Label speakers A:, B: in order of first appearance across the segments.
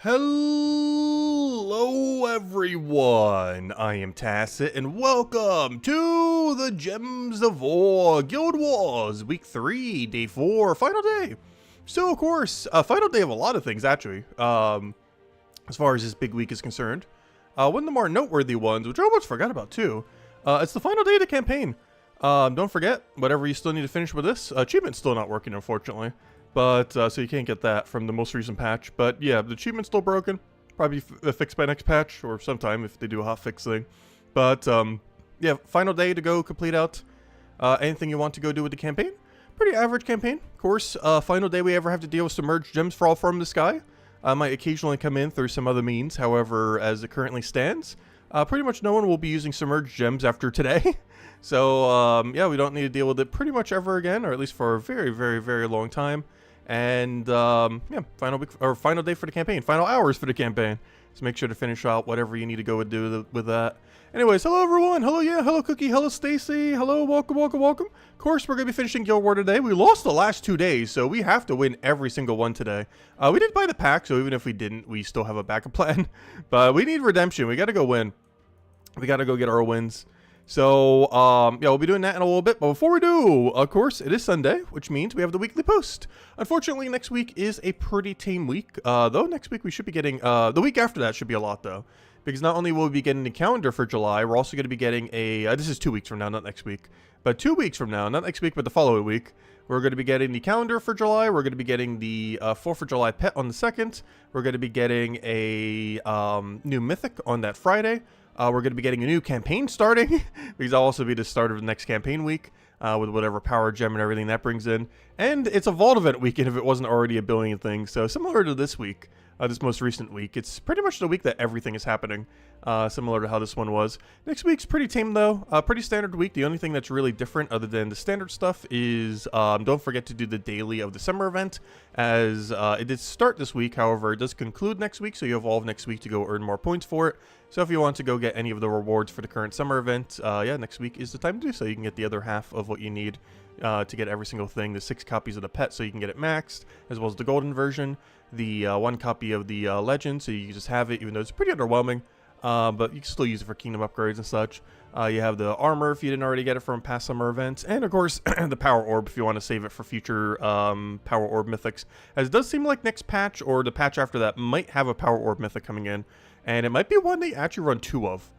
A: Hello everyone, I am Tacit and welcome to the Gems of War Guild Wars Week 3, Day 4, Final Day. So of course, final day of a lot of things actually, as far as this big week is concerned. One of the more noteworthy ones, which I almost forgot about too, it's the final day of the campaign. Don't forget, whatever you still need to finish with this, achievement's still not working unfortunately. But, so you can't get that from the most recent patch. But yeah, the achievement's still broken. Probably fixed by next patch, or sometime if they do a hotfix thing. But, yeah, final day to go complete out anything you want to go do with the campaign. Pretty average campaign, of course. Final day we ever have to deal with submerged gems fall from the sky. Might occasionally come in through some other means. However, as it currently stands, pretty much no one will be using submerged gems after today. So, yeah, we don't need to deal with it pretty much ever again, or at least for a very, very, very long time. And yeah, final day for the campaign, final hours for the campaign. So make sure to finish out whatever you need to go and do with that. Anyways, hello everyone. Hello, yeah, hello Cookie, hello Stacy, hello, welcome, welcome, welcome. Of course, we're gonna be finishing Guild War today. We lost the last 2 days, so we have to win every single one today. We did buy the pack, so even if we didn't, we still have a backup plan. But we need redemption. We gotta go win. We gotta go get our wins. So, yeah, we'll be doing that in a little bit. But before we do, of course, it is Sunday, which means we have the weekly post. Unfortunately, next week is a pretty tame week. Though next week we should be getting, the week after that should be a lot, though. Because not only will we be getting the calendar for July, we're also going to be getting a, this is 2 weeks from now, not next week. But 2 weeks from now, not next week, but the following week, we're going to be getting the calendar for July. We're going to be getting the 4th of July pet on the 2nd. We're going to be getting a new mythic on that Friday. We're going to be getting a new campaign starting, because that'll also be the start of the next campaign week, with whatever power gem and everything that brings in. And it's a Vault event weekend if it wasn't already a billion things, so similar to this week, this most recent week. It's pretty much the week that everything is happening, similar to how this one was. Next week's pretty tame though, pretty standard week. The only thing that's really different other than the standard stuff is don't forget to do the daily of the summer event, as it did start this week, however it does conclude next week, so you have all of next week to go earn more points for it. So if you want to go get any of the rewards for the current summer event, yeah, next week is the time to do so. You can get the other half of what you need to get every single thing. The 6 copies of the pet so you can get it maxed, as well as the golden version. The 1 copy of the legend, so you can just have it, even though it's pretty underwhelming. But you can still use it for kingdom upgrades and such. You have the armor if you didn't already get it from past summer events. And of course, the power orb if you want to save it for future power orb mythics. As it does seem like next patch, or the patch after that, might have a power orb mythic coming in. And it might be one they actually run 2 of.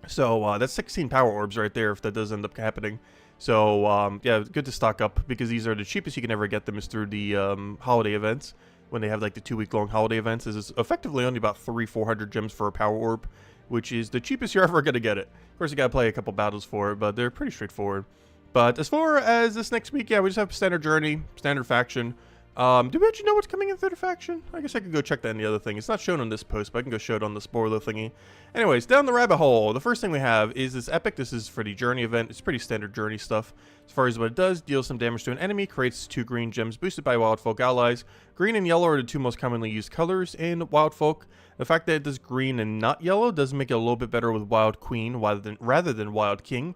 A: So that's 16 power orbs right there if that does end up happening. So yeah, good to stock up, because these are the cheapest you can ever get them is through the holiday events. When they have like the 2-week-long holiday events, is effectively only about 300-400 gems for a power orb, which is the cheapest you're ever gonna get it. Of course, you gotta play a couple battles for it, but they're pretty straightforward. But as far as this next week, yeah, we just have standard journey, standard faction. Do we actually know what's coming in third faction? I guess I could go check that in the other thing. It's not shown on this post, but I can go show it on the spoiler thingy. Anyways, down the rabbit hole, the first thing we have is this epic. This is for the journey event. It's pretty standard journey stuff. As far as what it does, deals some damage to an enemy, creates 2 green gems boosted by Wild Folk allies. Green and yellow are the 2 most commonly used colors in Wild Folk. The fact that it does green and not yellow does make it a little bit better with Wild Queen rather than Wild King.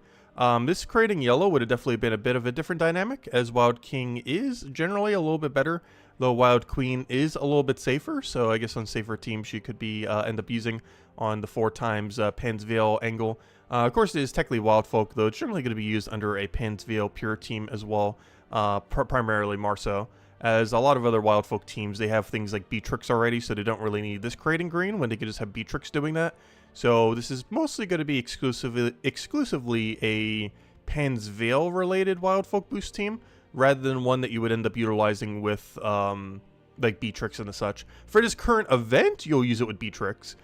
A: This creating yellow would have definitely been a bit of a different dynamic, as Wild King is generally a little bit better, though Wild Queen is a little bit safer, so I guess on safer teams she could be end up using on the 4 times Pan's Veil angle. Of course, it is technically Wild Folk, though it's generally going to be used under a Pan's Veil pure team as well, primarily Marso. As a lot of other Wild Folk teams, they have things like Beatrix already, so they don't really need this creating green when they could just have Beatrix doing that. So this is mostly going to be exclusively a Pan's Veil related Wild Folk boost team, rather than one that you would end up utilizing with like Beatrix and the such. For this current event, you'll use it with Beatrix,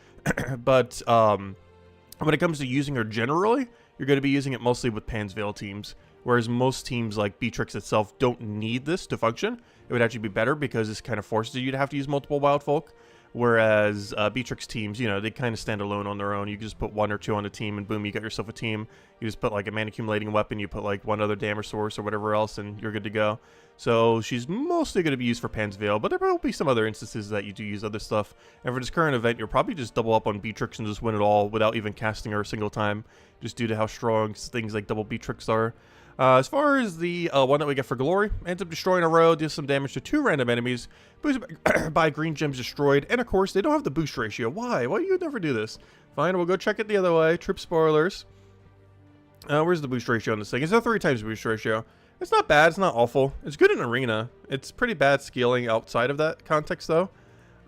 A: but when it comes to using her generally, you're going to be using it mostly with Pan's Veil teams. Whereas most teams like Beatrix itself don't need this to function. It would actually be better because this kind of forces you to have to use multiple Wild Folk. Whereas Beatrix teams, you know, they kind of stand alone on their own. You can just put 1 or 2 on a team and boom, you got yourself a team. You just put like a mana accumulating weapon, you put like 1 other damage source or whatever else, and you're good to go. So she's mostly going to be used for Pan's Veil, but there will be some other instances that you do use other stuff. And for this current event, you'll probably just double up on Beatrix and just win it all without even casting her a single time, just due to how strong things like double Beatrix are. As far as the one that we get for glory, ends up destroying a row, deals some damage to 2 random enemies, boosted by green gems destroyed, and of course they don't have the boost ratio. Why? Why do you never do this? Fine, we'll go check it the other way. Troop spoilers. Where's the boost ratio on this thing? It's a 3 times boost ratio. It's not bad, it's not awful. It's good in arena. It's pretty bad scaling outside of that context though.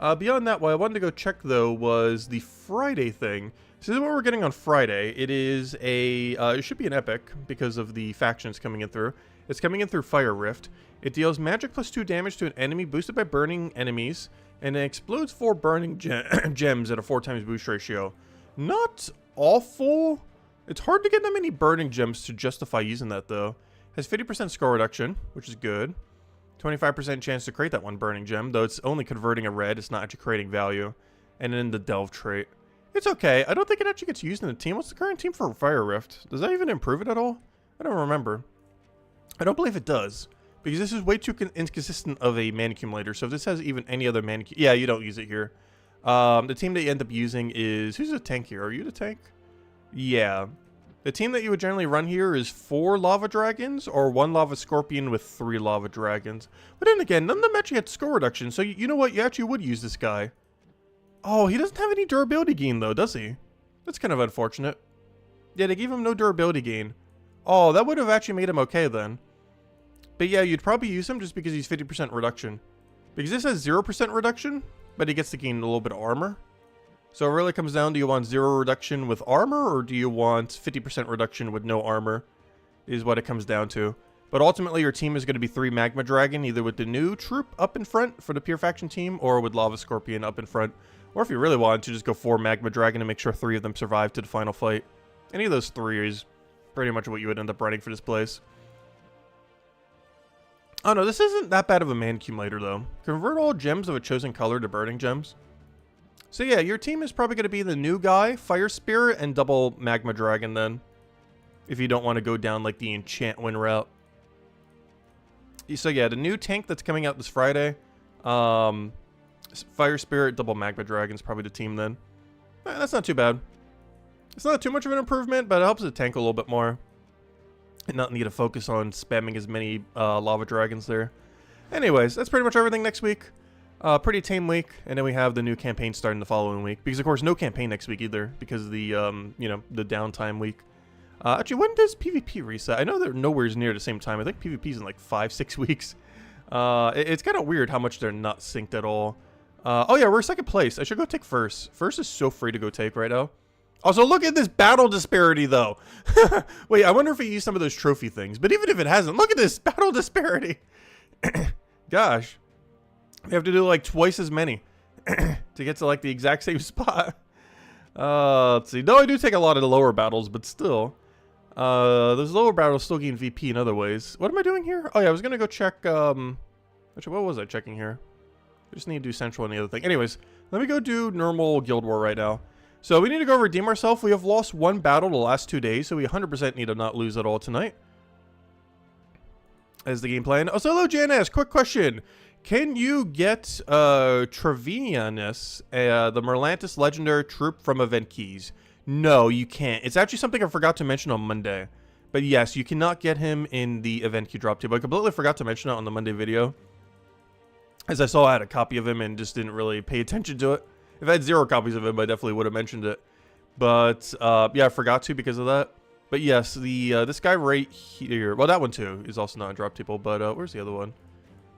A: Beyond that, what I wanted to go check though was the Friday thing. So this is what we're getting on Friday. It is a, it should be an epic because of the factions coming in through. It's coming in through Fire Rift. It deals magic plus 2 damage to an enemy boosted by burning enemies, and it explodes 4 burning gems at a 4 times boost ratio. Not awful. It's hard to get that many burning gems to justify using that though. Has 50% score reduction, which is good. 25% chance to create that one burning gem, though it's only converting a red, it's not actually creating value. And then the Delve trait. It's okay. I don't think it actually gets used in the team. What's the current team for Fire Rift? Does that even improve it at all? I don't remember. I don't believe it does. Because this is way too inconsistent of a mana accumulator. So if this has even any other mana... Yeah, you don't use it here. The team that you end up using is... Who's the tank here? Are you the tank? Yeah. The team that you would generally run here is 4 Lava Dragons or 1 Lava Scorpion with 3 Lava Dragons. But then again, none of them actually had score reduction. So you know what? You actually would use this guy. Oh, he doesn't have any durability gain though, does he? That's kind of unfortunate. Yeah, they gave him no durability gain. Oh, that would have actually made him okay then. But yeah, you'd probably use him just because he's 50% reduction. Because this has 0% reduction, but he gets to gain a little bit of armor. So it really comes down, do you want 0 reduction with armor, or do you want 50% reduction with no armor, is what it comes down to. But ultimately, your team is going to be 3 Magma Dragon, either with the new troop up in front for the Pure Faction team, or with Lava Scorpion up in front. Or if you really want to, just go 4 Magma Dragon and make sure 3 of them survive to the final fight. Any of those 3 is pretty much what you would end up running for this place. Oh no, this isn't that bad of a mana accumulator though. Convert all gems of a chosen color to burning gems. So yeah, your team is probably going to be the new guy, Fire Spirit, and double Magma Dragon then. If you don't want to go down like the Enchant Wind route. So yeah, the new tank that's coming out this Friday. Fire Spirit, double Magma Dragon is probably the team then. That's not too bad. It's not too much of an improvement, but it helps the tank a little bit more. And not need to focus on spamming as many Lava Dragons there. Anyways, that's pretty much everything next week. Pretty tame week, and then we have the new campaign starting the following week. Because of course, no campaign next week either, because of the you know, the downtime week. Actually, when does PvP reset? I know they're nowhere near the same time. I think PvP's in like 5-6 weeks. It's kind of weird how much they're not synced at all. Oh yeah, we're second place. I should go take first. First is so free to go take right now. Also, look at this battle disparity, though. Wait, I wonder if it used some of those trophy things. But even if it hasn't, look at this battle disparity. Gosh. We have to do like twice as many to get to like the exact same spot. Let's see. No, I do take a lot of the lower battles, but still. Those lower battles still gain VP in other ways. What am I doing here? Oh, yeah, I was going to go check. Actually, what was I checking here? I just need to do Central and the other thing. Anyways, let me go do normal Guild War right now. So we need to go redeem ourselves. We have lost 1 battle the last 2 days, so we 100% need to not lose at all tonight. As the game plan. Oh, so hello, JNS. Quick question. Can you get Trevianus, the Merlantis Legendary Troop from Event Keys? No, you can't. It's actually something I forgot to mention on Monday. But yes, you cannot get him in the Event Key drop table. I completely forgot to mention it on the Monday video. As I saw I had a copy of him and just didn't really pay attention to it. If I had 0 copies of him, I definitely would have mentioned it. But, yeah, I forgot to because of that. But yes, the this guy right here, well, that one too is also not a drop table, but where's the other one?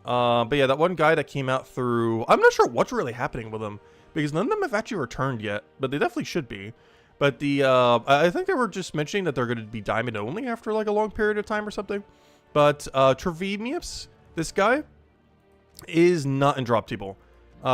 A: But yeah, that one guy that came out through, I'm not sure what's really happening with them, because none of them have actually returned yet, but they definitely should be. But the, I think they were just mentioning that they're going to be diamond only after like a long period of time or something. But, Trevemius, this guy, is not in drop table.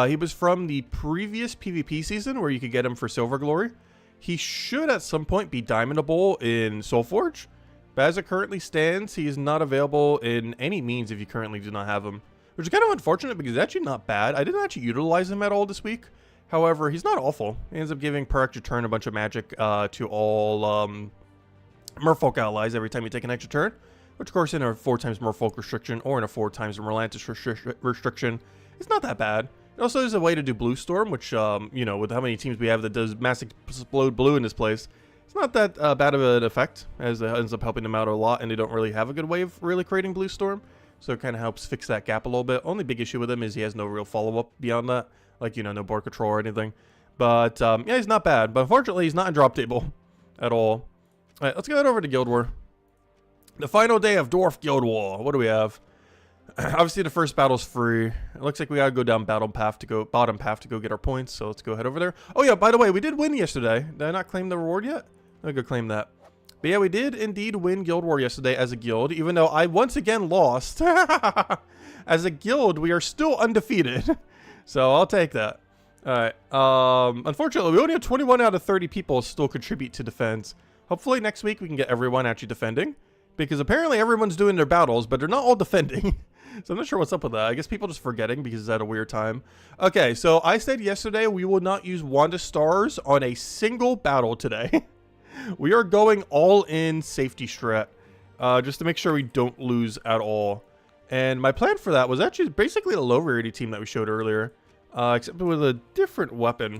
A: He was from the previous PvP season where you could get him for Silver Glory. He should at some point be diamondable in Soulforge, but as it currently stands, he is not available in any means if you currently do not have him, which is kind of unfortunate because he's actually not bad. I didn't actually utilize him at all this week. However, he's not awful. He ends up giving per extra turn a bunch of magic to all Merfolk allies every time you take an extra turn, which of course in a 4 times Merfolk restriction or in a 4 times Merlantis restriction, it's not that bad. It also is a way to do Blue Storm, which, you know, with how many teams we have that does massive explode blue in this place, It's not that bad of an effect, as it ends up helping them out a lot, and they don't really have a good way of really creating Blue Storm. So it kind of helps fix that gap a little bit. Only big issue with him is he has no real follow-up beyond that. Like, you know, no board control or anything. But, yeah, he's not bad. But unfortunately, he's not in drop table at all. Alright, let's go over to Guild War. The final day of Dwarf Guild War. What do we have? Obviously, the first battle's free. It looks like we gotta go down bottom path to go get our points. So let's go head over there. Oh yeah, by the way, we did win yesterday. Did I not claim the reward yet? Let me go claim that. But yeah, we did indeed win Guild War yesterday as a guild, even though I once again lost. As a guild, we are still undefeated. So I'll take that. Alright. Unfortunately, we only have 21 out of 30 people still contribute to defense. Hopefully next week we can get everyone actually defending. Because apparently everyone's doing their battles, but they're not all defending. So I'm not sure what's up with that. I guess people just forgetting because it's at a weird time. Okay, so I said yesterday we will not use Wanda Stars on a single battle today. We are going all in safety strat. Just to make sure we don't lose at all. And my plan for that was actually basically a low rarity team that we showed earlier. Except with a different weapon.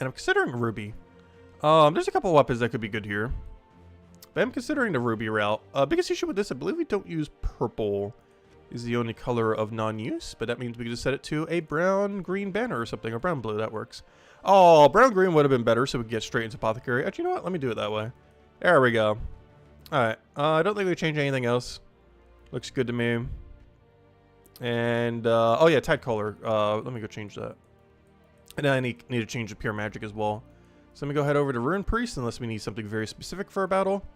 A: And I'm considering Ruby. There's a couple weapons that could be good here. But I'm considering the Ruby route. Biggest issue with this, I believe we don't use purple. Is the only color of non-use, but that means we can just set it to a brown-green banner or something, or brown-blue, that works. Oh, brown-green would have been better, so we can get straight into Apothecary. Actually, you know what? Let me do it that way. There we go. Alright, I don't think we change anything else. Looks good to me. And, oh yeah, tide color. Let me go change that. And then I need to change the pure magic as well. So let me go head over to Rune Priest, unless we need something very specific for a battle.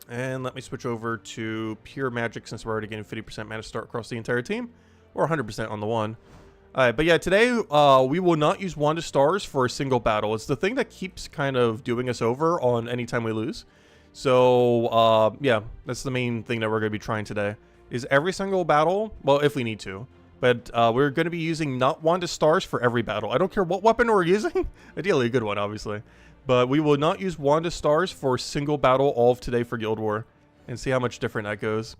A: And let me switch over to Pure Magic since we're already getting 50% mana start across the entire team. Or 100% on the one. Alright, but yeah, today we will not use Wanda Stars for a single battle. It's the thing that keeps kind of doing us over on any time we lose. So, yeah, that's the main thing that we're going to be trying today. Is every single battle, well, if we need to. But we're going to be using not Wanda Stars for every battle. I don't care what weapon we're using. Ideally, a good one, obviously. But we will not use Wanda Stars for a single battle all of today for Guild War. And see how much different that goes.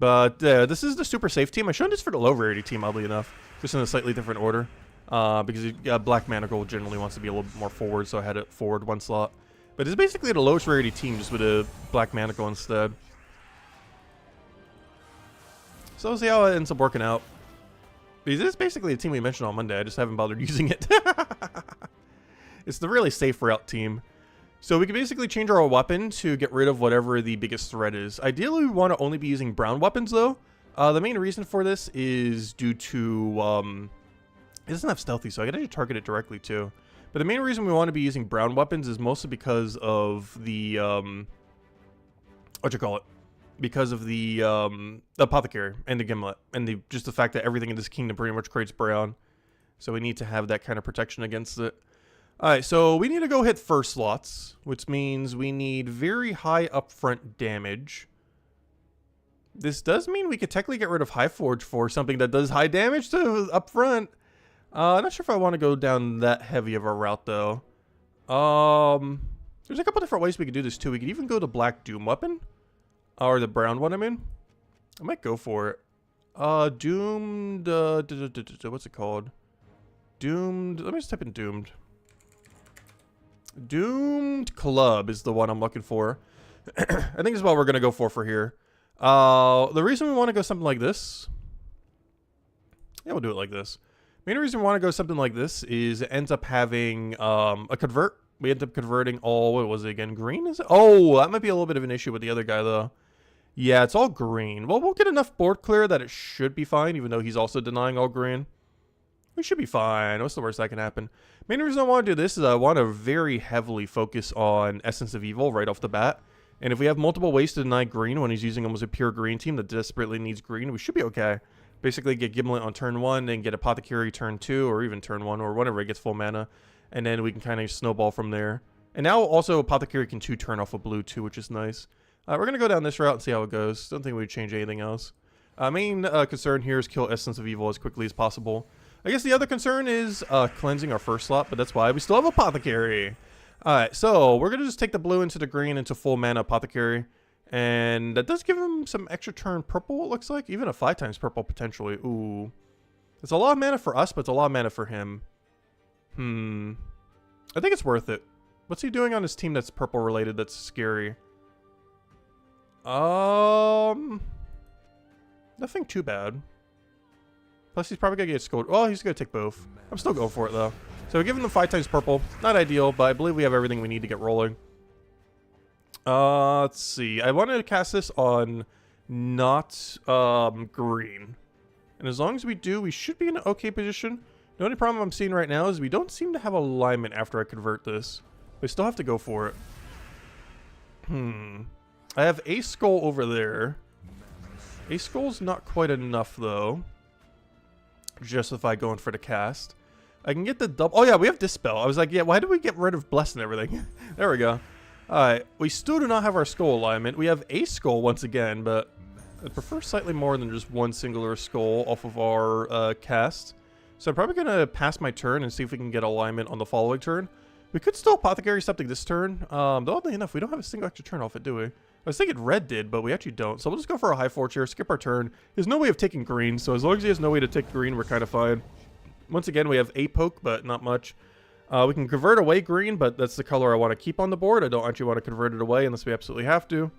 A: But this is the super safe team. I showed this for the low rarity team, oddly enough. Just in a slightly different order. Because Black Manacle generally wants to be a little bit more forward, so I had it forward one slot. But it's basically the lowest rarity team, just with a Black Manacle instead. So we'll see how it ends up working out. Because this is basically a team we mentioned on Monday. I just haven't bothered using it. It's the really safe route team. So we can basically change our weapon to get rid of whatever the biggest threat is. Ideally, we want to only be using brown weapons, though. The main reason for this is due to... it doesn't have stealthy, so I can actually target it directly, too. But the main reason we want to be using brown weapons is mostly because of the... because of the Apothecary and the Gimlet. And just the fact that everything in this kingdom pretty much creates brown. So we need to have that kind of protection against it. Alright, so we need to go hit first slots, which means we need very high upfront damage. This does mean we could technically get rid of High Forge for something that does high damage to upfront. I'm not sure if I want to go down that heavy of a route, though. There's a couple different ways we could do this, too. We could even go to Black Doom Weapon. Or the brown one, I mean. I might go for it. Doomed... what's it called? Doomed... Let me just type in Doomed. Doomed Club is the one I'm looking for. I think this is what we're going to go for here. The reason we want to go something like this... Yeah, we'll do it like this. Main reason we want to go something like this is it ends up having a convert. We end up converting all... What was it again? Green, is it? Oh, that might be a little bit of an issue with the other guy, though. Yeah, it's all green. Well, we'll get enough board clear that it should be fine, even though he's also denying all green. We should be fine. What's the worst that can happen? Main reason I want to do this is I want to very heavily focus on Essence of Evil right off the bat. And if we have multiple ways to deny green when he's using almost a pure green team that desperately needs green, we should be okay. Basically get Gimlet on turn 1 and get Apothecary turn 2 or even turn 1 or whenever it gets full mana. And then we can kind of snowball from there. And now also Apothecary can 2-turn off a blue too, which is nice. We're going to go down this route and see how it goes. Don't think we'd change anything else. Main concern here is kill Essence of Evil as quickly as possible. I guess the other concern is cleansing our first slot, but that's why we still have Apothecary. Alright, so we're going to just take the blue into the green into full mana Apothecary. And that does give him some extra turn purple, it looks like. Even a 5 times purple potentially. Ooh. It's a lot of mana for us, but it's a lot of mana for him. I think it's worth it. What's he doing on his team that's purple related that's scary? Nothing too bad. Plus, he's probably going to get scolded. Oh, he's going to take both. I'm still going for it, though. So, we're giving them 5 times purple. Not ideal, but I believe we have everything we need to get rolling. Let's see. I wanted to cast this on not green. And as long as we do, we should be in an okay position. The only problem I'm seeing right now is we don't seem to have alignment after I convert this. We still have to go for it. I have a skull over there. A skull's not quite enough, though. Justify going for the cast. I can get the double. Oh, yeah, we have Dispel. I was like, yeah, why did we get rid of Bless and everything? There we go. Alright, we still do not have our skull alignment. We have a skull once again, but I prefer slightly more than just one singular skull off of our cast. So I'm probably going to pass my turn and see if we can get alignment on the following turn. We could still Apothecary something this turn. Though oddly enough, we don't have a single extra turn off it, do we? I was thinking red did, but we actually don't. So we'll just go for a high forge here, skip our turn. There's no way of taking green, so as long as he has no way to take green, we're kind of fine. Once again, we have a poke, but not much. We can convert away green, but that's the color I want to keep on the board. I don't actually want to convert it away unless we absolutely have to.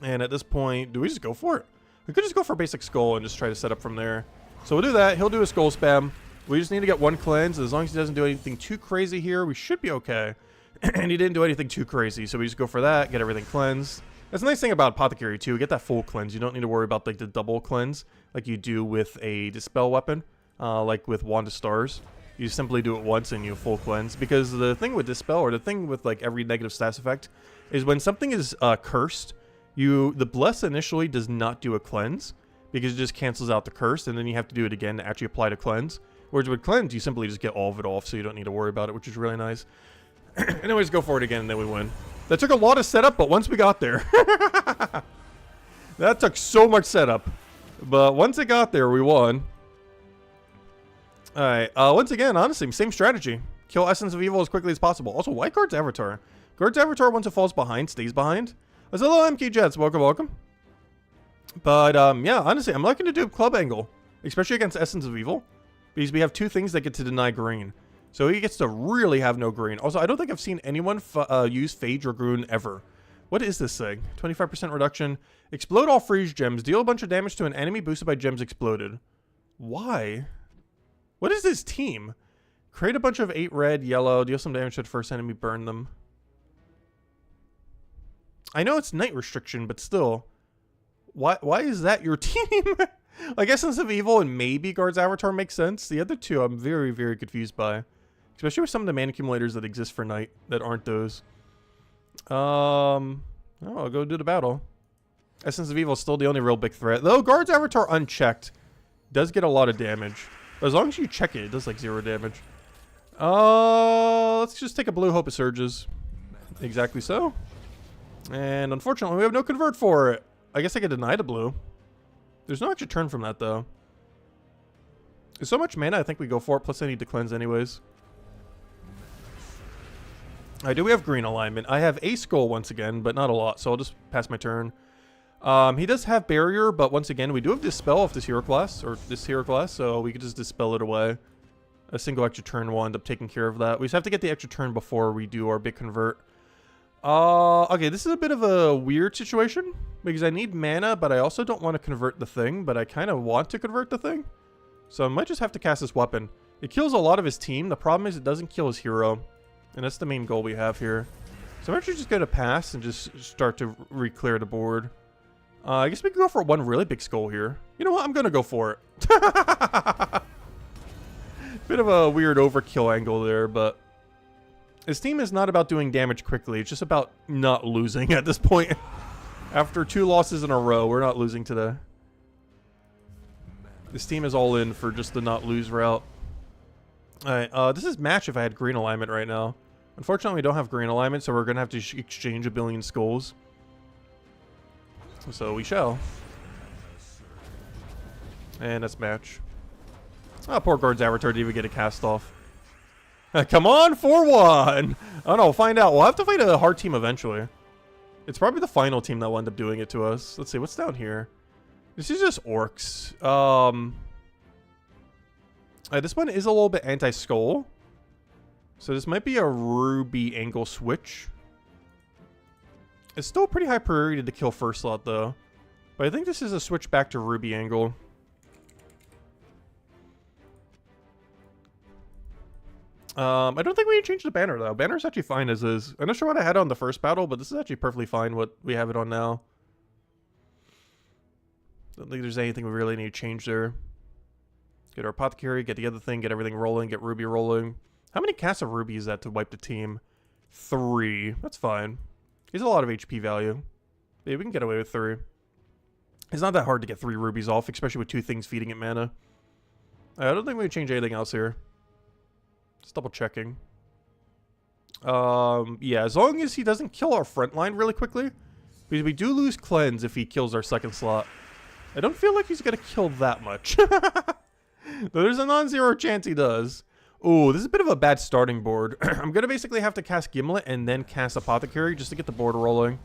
A: And at this point, do we just go for it? We could just go for basic skull and just try to set up from there. So we'll do that. He'll do a skull spam. We just need to get one cleanse. As long as he doesn't do anything too crazy here, we should be okay. And he didn't do anything too crazy, so we just go for that, get everything cleansed. That's the nice thing about Apothecary too. Get that full cleanse. You don't need to worry about like the double cleanse like you do with a Dispel weapon, like with Wand of Stars. You simply do it once and you full cleanse. Because the thing with Dispel, or the thing with like every negative stats effect, is when something is cursed, the Bless initially does not do a cleanse, because it just cancels out the curse, and then you have to do it again to actually apply to cleanse. Whereas with cleanse, you simply just get all of it off, so you don't need to worry about it, which is really nice. Anyways, go for it again, and then we win. That took a lot of setup, but once we got there... that took so much setup. But once it got there, we won. Alright, once again, honestly, same strategy. Kill Essence of Evil as quickly as possible. Also, why Guard's Avatar? Guard's Avatar, once it falls behind, stays behind. As hello, MK Jets. Welcome, welcome. But, yeah, honestly, I'm liking to do Club Angle. Especially against Essence of Evil. Because we have 2 things that get to deny green. So he gets to really have no green. Also, I don't think I've seen anyone use Fade Dragoon ever. What is this thing? 25% reduction. Explode all freeze gems. Deal a bunch of damage to an enemy boosted by gems exploded. Why? What is this team? Create a bunch of 8 red, yellow. Deal some damage to the first enemy. Burn them. I know it's night restriction, but still. Why is that your team? Like Essence of Evil and maybe Guard's Avatar makes sense. The other 2 I'm very, very confused by. Especially with some of the mana accumulators that exist for night that aren't those. Oh, I'll go do the battle. Essence of Evil is still the only real big threat. Though Guard's Avatar unchecked does get a lot of damage. But as long as you check it, it does like 0 damage. Let's just take a blue Hope of Surges. Exactly so. And unfortunately, we have no convert for it. I guess I could deny the blue. There's no extra turn from that, though. There's so much mana, I think we go for it. Plus, I need to cleanse anyways. Do we have green alignment? I have a skull once again, but not a lot, so I'll just pass my turn. He does have barrier, but once again, we do have Dispel off this hero class, or this hero class, so we could just Dispel it away. A single extra turn will end up taking care of that. We just have to get the extra turn before we do our big convert. Okay, this is a bit of a weird situation, because I need mana, but I also don't want to convert the thing, but I kind of want to convert the thing. So I might just have to cast this weapon. It kills a lot of his team. The problem is it doesn't kill his hero, and that's the main goal we have here. So I'm actually just going to pass and just start to re-clear the board. I guess we can go for one really big skull here. You know what? I'm going to go for it. Bit of a weird overkill angle there, but his team is not about doing damage quickly. It's just about not losing at this point. After 2 losses in a row, we're not losing today. This team is all in for just the not lose route. Alright, this is match if I had green alignment right now. Unfortunately, we don't have green alignment, so we're going to have to exchange a billion skulls. So we shall. And that's match. Oh, poor Guard's Avatar didn't even get a cast off. Come on, 4-1! Oh no, we'll find out. We'll have to fight a hard team eventually. It's probably the final team that will end up doing it to us. Let's see, what's down here? This is just orcs. This one is a little bit anti-skull. So this might be a ruby angle switch. It's still pretty high priority to kill first slot though. But I think this is a switch back to ruby angle. I don't think we need to change the banner though. Banner's actually fine as is. I'm not sure what I had on the first battle, but this is actually perfectly fine what we have it on now. Don't think there's anything we really need to change there. Get our apothecary, get the other thing, get everything rolling, get ruby rolling. How many casts of ruby is that to wipe the team? 3. That's fine. He's a lot of HP value. Yeah, we can get away with 3. It's not that hard to get 3 rubies off, especially with 2 things feeding it mana. I don't think we can change anything else here. Just double checking. Yeah, as long as he doesn't kill our front line really quickly. Because we do lose cleanse if he kills our second slot. I don't feel like he's going to kill that much. Though there's a non-zero chance he does. Ooh, this is a bit of a bad starting board. I'm going to basically have to cast Gimlet and then cast Apothecary just to get the board rolling.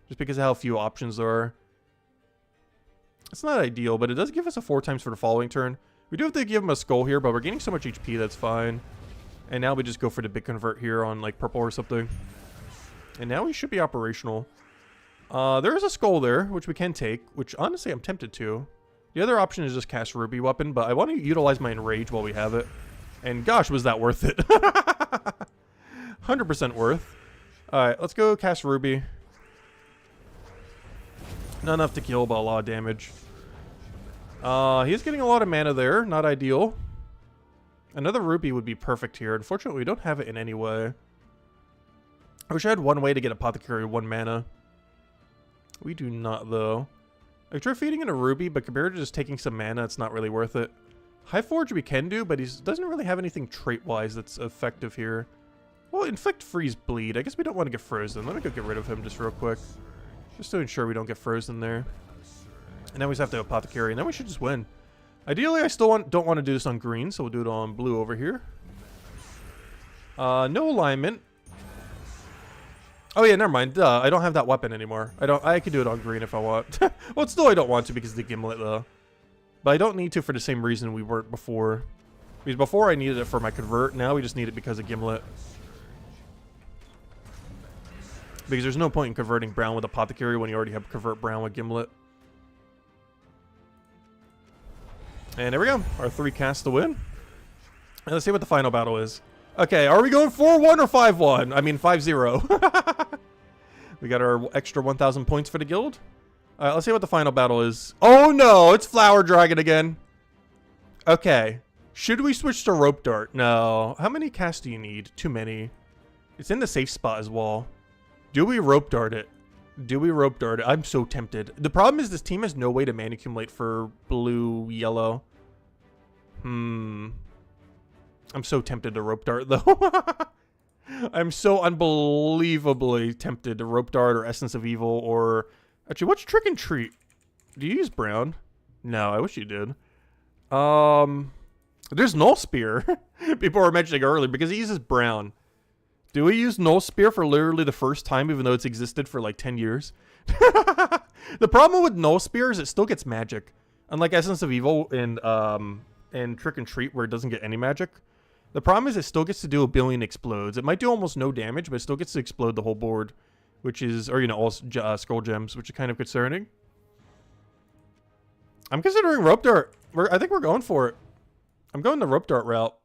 A: Just because of how few options there are. It's not ideal, but it does give us a 4 times for the following turn. We do have to give him a skull here, but we're gaining so much HP that's fine. And now we just go for the big convert here on like purple or something. And now we should be operational. There is a skull there, which we can take, which honestly I'm tempted to. The other option is just cast Ruby Weapon, but I want to utilize my Enrage while we have it. And gosh, was that worth it. 100% worth. Alright, let's go cast Ruby. Not enough to kill, but a lot of damage. He's getting a lot of mana there. Not ideal. Another Ruby would be perfect here. Unfortunately, we don't have it in any way. I wish I had one way to get Apothecary 1 mana. We do not, though. I try feeding in a Ruby, but compared to just taking some mana, it's not really worth it. High Forge we can do, but he doesn't really have anything trait-wise that's effective here. Well, Inflict, Freeze, Bleed. I guess we don't want to get frozen. Let me go get rid of him just real quick. Just to ensure we don't get frozen there. And then we just have to Apothecary, and then we should just win. Ideally, I still don't want to do this on green, so we'll do it on blue over here. No alignment. Oh yeah, never mind. I don't have that weapon anymore. I could do it on green if I want. Well, still I don't want to because of the Gimlet though. But I don't need to for the same reason we weren't before. Because before I needed it for my convert, now we just need it because of Gimlet. Because there's no point in converting brown with Apothecary when you already have convert brown with Gimlet. And there we go. Our 3 casts to win. And let's see what the final battle is. Okay, are we going 4-1 or 5-1? I mean 5-0. We got our extra 1,000 points for the guild. Alright, let's see what the final battle is. Oh no, it's Flower Dragon again. Okay. Should we switch to Rope Dart? No. How many casts do you need? Too many. It's in the safe spot as well. Do we Rope Dart it? Do we Rope Dart it? I'm so tempted. The problem is this team has no way to mana accumulate for blue, yellow. I'm so tempted to Rope Dart, though. I'm so unbelievably tempted to Rope Dart or Essence of Evil or... Actually, what's Trick and Treat? Do you use brown? No, I wish you did. There's Null Spear. People were mentioning earlier because he uses brown. Do we use Null Spear for literally the first time even though it's existed for like 10 years? The problem with Null Spear is it still gets magic. Unlike Essence of Evil and Trick and Treat where it doesn't get any magic. The problem is it still gets to do 1 billion explodes. It might do almost no damage, but it still gets to explode the whole board. Which is, or you know, all Skull Gems, which is kind of concerning. I'm considering Rope Dart. I think we're going for it. I'm going the Rope Dart route.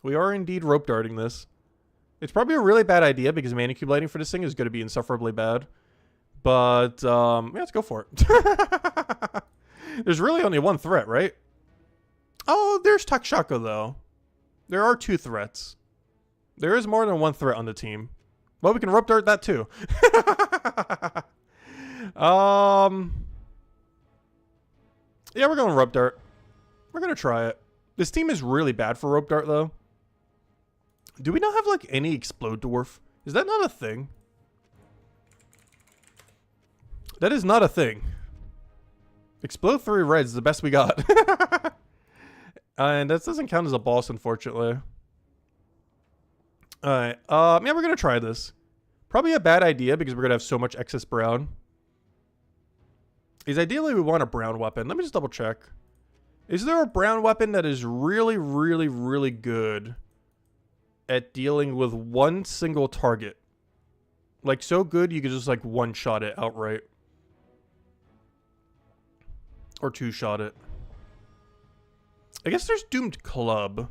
A: We are indeed Rope Darting this. It's probably a really bad idea because mana accumulating for this thing is going to be insufferably bad. But, yeah, let's go for it. There's really only 1 threat, right? Oh, there's Takshaka, though. There are 2 threats. There is more than 1 threat on the team. Well, we can Rope Dart that, too. Yeah, we're going Rope Dart. We're going to try it. This team is really bad for Rope Dart, though. Do we not have, like, any Explode Dwarf? Is that not a thing? That is not a thing. Explode 3 reds is the best we got. And that doesn't count as a boss, unfortunately. Alright, yeah, we're going to try this. Probably a bad idea because we're going to have so much excess brown. Is ideally we want a brown weapon. Let me just double check. Is there a brown weapon that is really, really, really good? at dealing with one single target. Like, so good you could just, like, one-shot it outright. Or two-shot it. I guess there's Doomed Club.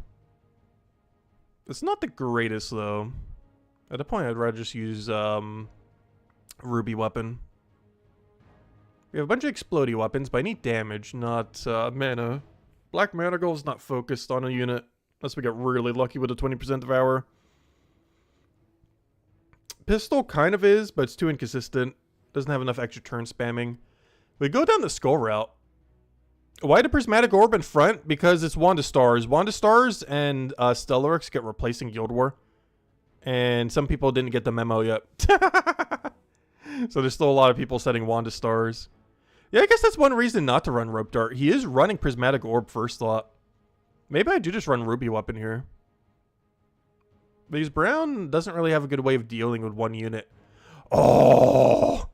A: It's not the greatest, though. At the point, I'd rather just use, Ruby Weapon. We have a bunch of explodey weapons, but I need damage, not, mana. Black Mana Goal is not focused on a unit. Unless we get really lucky with a 20% Devour. Pistol kind of is, but it's too inconsistent. Doesn't have enough extra turn spamming. We go down the Skull route. Why the Prismatic Orb in front? Because it's Wand of Stars. Wand of Stars and Stellarex get replacing Guild War. And some people didn't get the memo yet. So there's still a lot of people setting Wand of Stars. Yeah, I guess that's one reason not to run Rope Dart. He is running Prismatic Orb first slot. Maybe I do just run Ruby Weapon here. Because Brown doesn't really have a good way of dealing with one unit. Oh!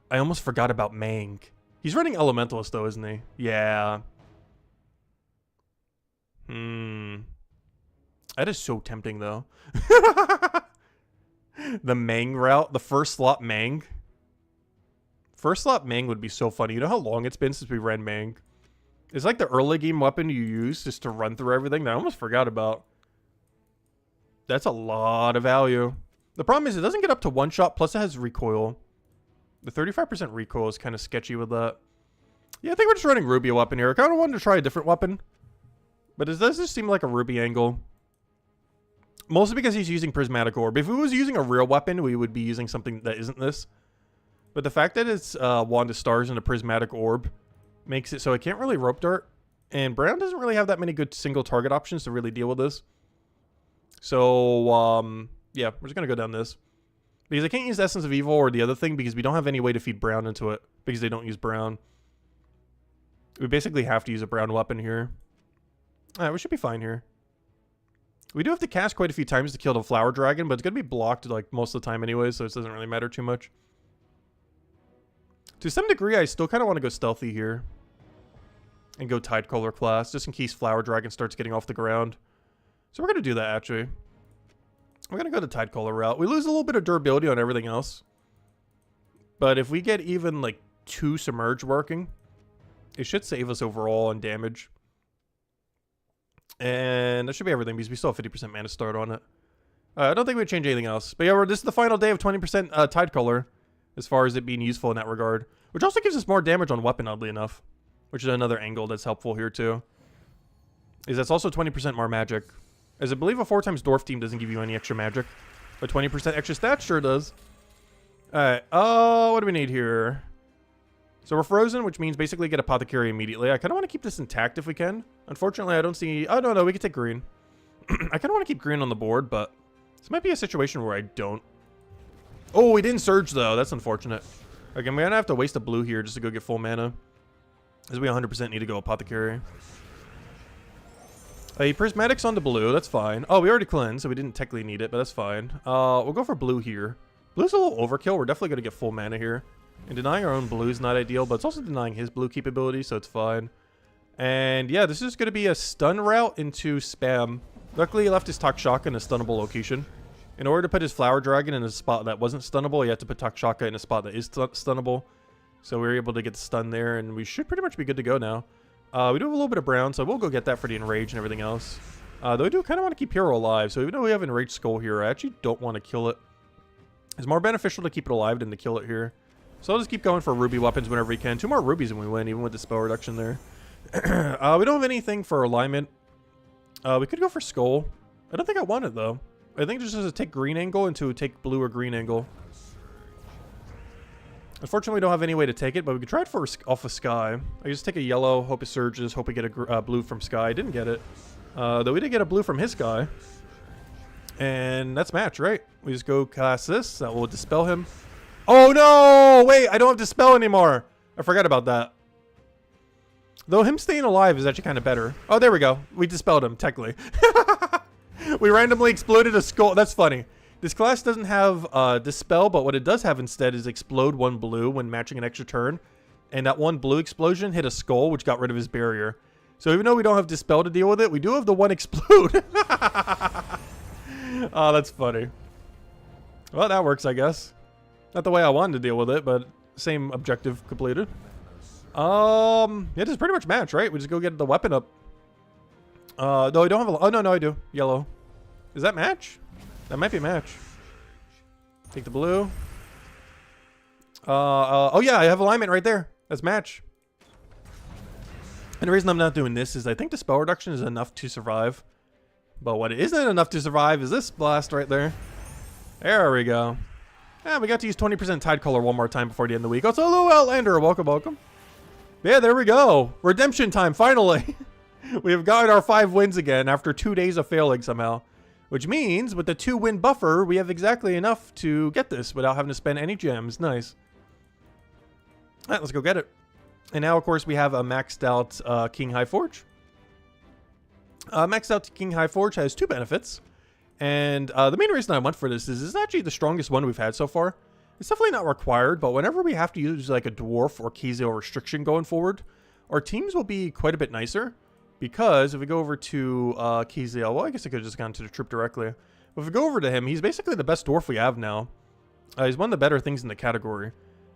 A: I almost forgot about Mang. He's running Elementalist though, isn't he? Yeah. That is so tempting though. The Mang route. The first slot Mang. First slot Mang would be so funny. You know how long it's been since we ran Mang? It's like the early game weapon you use just to run through everything that I almost forgot about. That's a lot of value. The problem is it doesn't get up to one shot, plus it has recoil. The 35% recoil is kind of sketchy with that. Yeah, I think we're just running Ruby Weapon here. I kind of wanted to try a different weapon. But it does just seem like a Ruby angle. Mostly because he's using Prismatic Orb. If he was using a real weapon, we would be using something that isn't this. But the fact that it's Wand of Stars and a Prismatic Orb makes it so I can't really Rope Dart. And Brown doesn't really have that many good single target options to really deal with this. So, yeah, we're just going to go down this. Because I can't use Essence of Evil or the other thing because we don't have any way to feed Brown into it. Because they don't use Brown. We basically have to use a Brown weapon here. Alright, we should be fine here. We do have to cast quite a few times to kill the Flower Dragon, but it's going to be blocked like most of the time anyway, so it doesn't really matter too much. To some degree, I still kind of want to go stealthy here. And go Tidecaller class, just in case Flower Dragon starts getting off the ground. So we're going to do that, actually. We're going to go the Tidecaller route. We lose a little bit of durability on everything else. But if we get even, like, 2 Submerge working, it should save us overall on damage. And that should be everything, because we still have 50% mana start on it. I don't think we would change anything else. But yeah, this is the final day of 20% Tidecaller, as far as it being useful in that regard. Which also gives us more damage on weapon, oddly enough. Which is another angle that's helpful here, too. Is that's also 20% more magic. As I believe a 4x Dwarf team doesn't give you any extra magic. But 20% extra stats sure does. Alright, what do we need here? So we're frozen, which means basically get Apothecary immediately. I kind of want to keep this intact if we can. Unfortunately, I don't see... Oh, no, we can take green. I kind of want to keep green on the board, but... This might be a situation where I don't. Oh, we didn't Surge, though. That's unfortunate. Again, we're going to have to waste a blue here just to go get full mana. Because we 100% need to go Apothecary. Prismatics on the blue, that's fine. Oh, we already cleansed, so we didn't technically need it, but that's fine. We'll go for blue here. Blue's a little overkill. We're definitely going to get full mana here. And denying our own blue is not ideal, but it's also denying his blue capability, so it's fine. And yeah, this is going to be a stun route into spam. Luckily, he left his Takshaka in a stunnable location. In order to put his Flower Dragon in a spot that wasn't stunnable, he had to put Takshaka in a spot that is stunnable. So we were able to get the stun there, and we should pretty much be good to go now. We do have a little bit of Brown, so we'll go get that for the Enrage and everything else. Though we do kind of want to keep Hero alive, so even though we have Enraged Skull here, I actually don't want to kill it. It's more beneficial to keep it alive than to kill it here. So I'll just keep going for Ruby weapons whenever we can. 2 more Rubies and we win, even with the spell reduction there. We don't have anything for alignment. We could go for Skull. I don't think I want it, though. I think just as a take green angle and to take blue or green angle. Unfortunately, we don't have any way to take it, but we could try it for off of Sky. I just take a yellow, hope it surges, hope we get a blue from Sky. Didn't get it. Though we did get a blue from his Sky. And that's match, right? We just go cast this. That will dispel him. Oh, no! Wait, I don't have Dispel anymore. I forgot about that. Though him staying alive is actually kind of better. Oh, there we go. We dispelled him, technically. We randomly exploded a skull. That's funny. This class doesn't have Dispel, but what it does have instead is Explode 1 blue when matching an extra turn. And that 1 blue explosion hit a skull, which got rid of his barrier. So even though we don't have Dispel to deal with it, we do have the 1 Explode. Oh, that's funny. Well, that works, I guess. Not the way I wanted to deal with it, but same objective completed. Yeah, this is pretty much match, right? We just go get the weapon up. No, I don't have a... Oh, no, I do. Yellow. Is that match? That might be match. Take the blue. Oh, yeah, I have alignment right there. That's match. And the reason I'm not doing this is I think the spell reduction is enough to survive. But what isn't enough to survive is this blast right there. There we go. Yeah, we got to use 20% Tide Color one more time before the end of the week. Oh, so hello, Outlander. Welcome, welcome. Yeah, there we go. Redemption time, finally. We have gotten our 5 wins again after 2 days of failing somehow. Which means, with the 2-win buffer, we have exactly enough to get this without having to spend any gems. Nice. Alright, let's go get it. And now, of course, we have a maxed out King High Forge. Maxed out King High Forge has 2 benefits. And the main reason I went for this is actually the strongest one we've had so far. It's definitely not required, but whenever we have to use like a Dwarf or Keyzeal restriction going forward, our teams will be quite a bit nicer. Because if we go over to Keyzeal, well, I guess I could have just gone to the troop directly. But if we go over to him, he's basically the best Dwarf we have now. He's one of the better things in the category.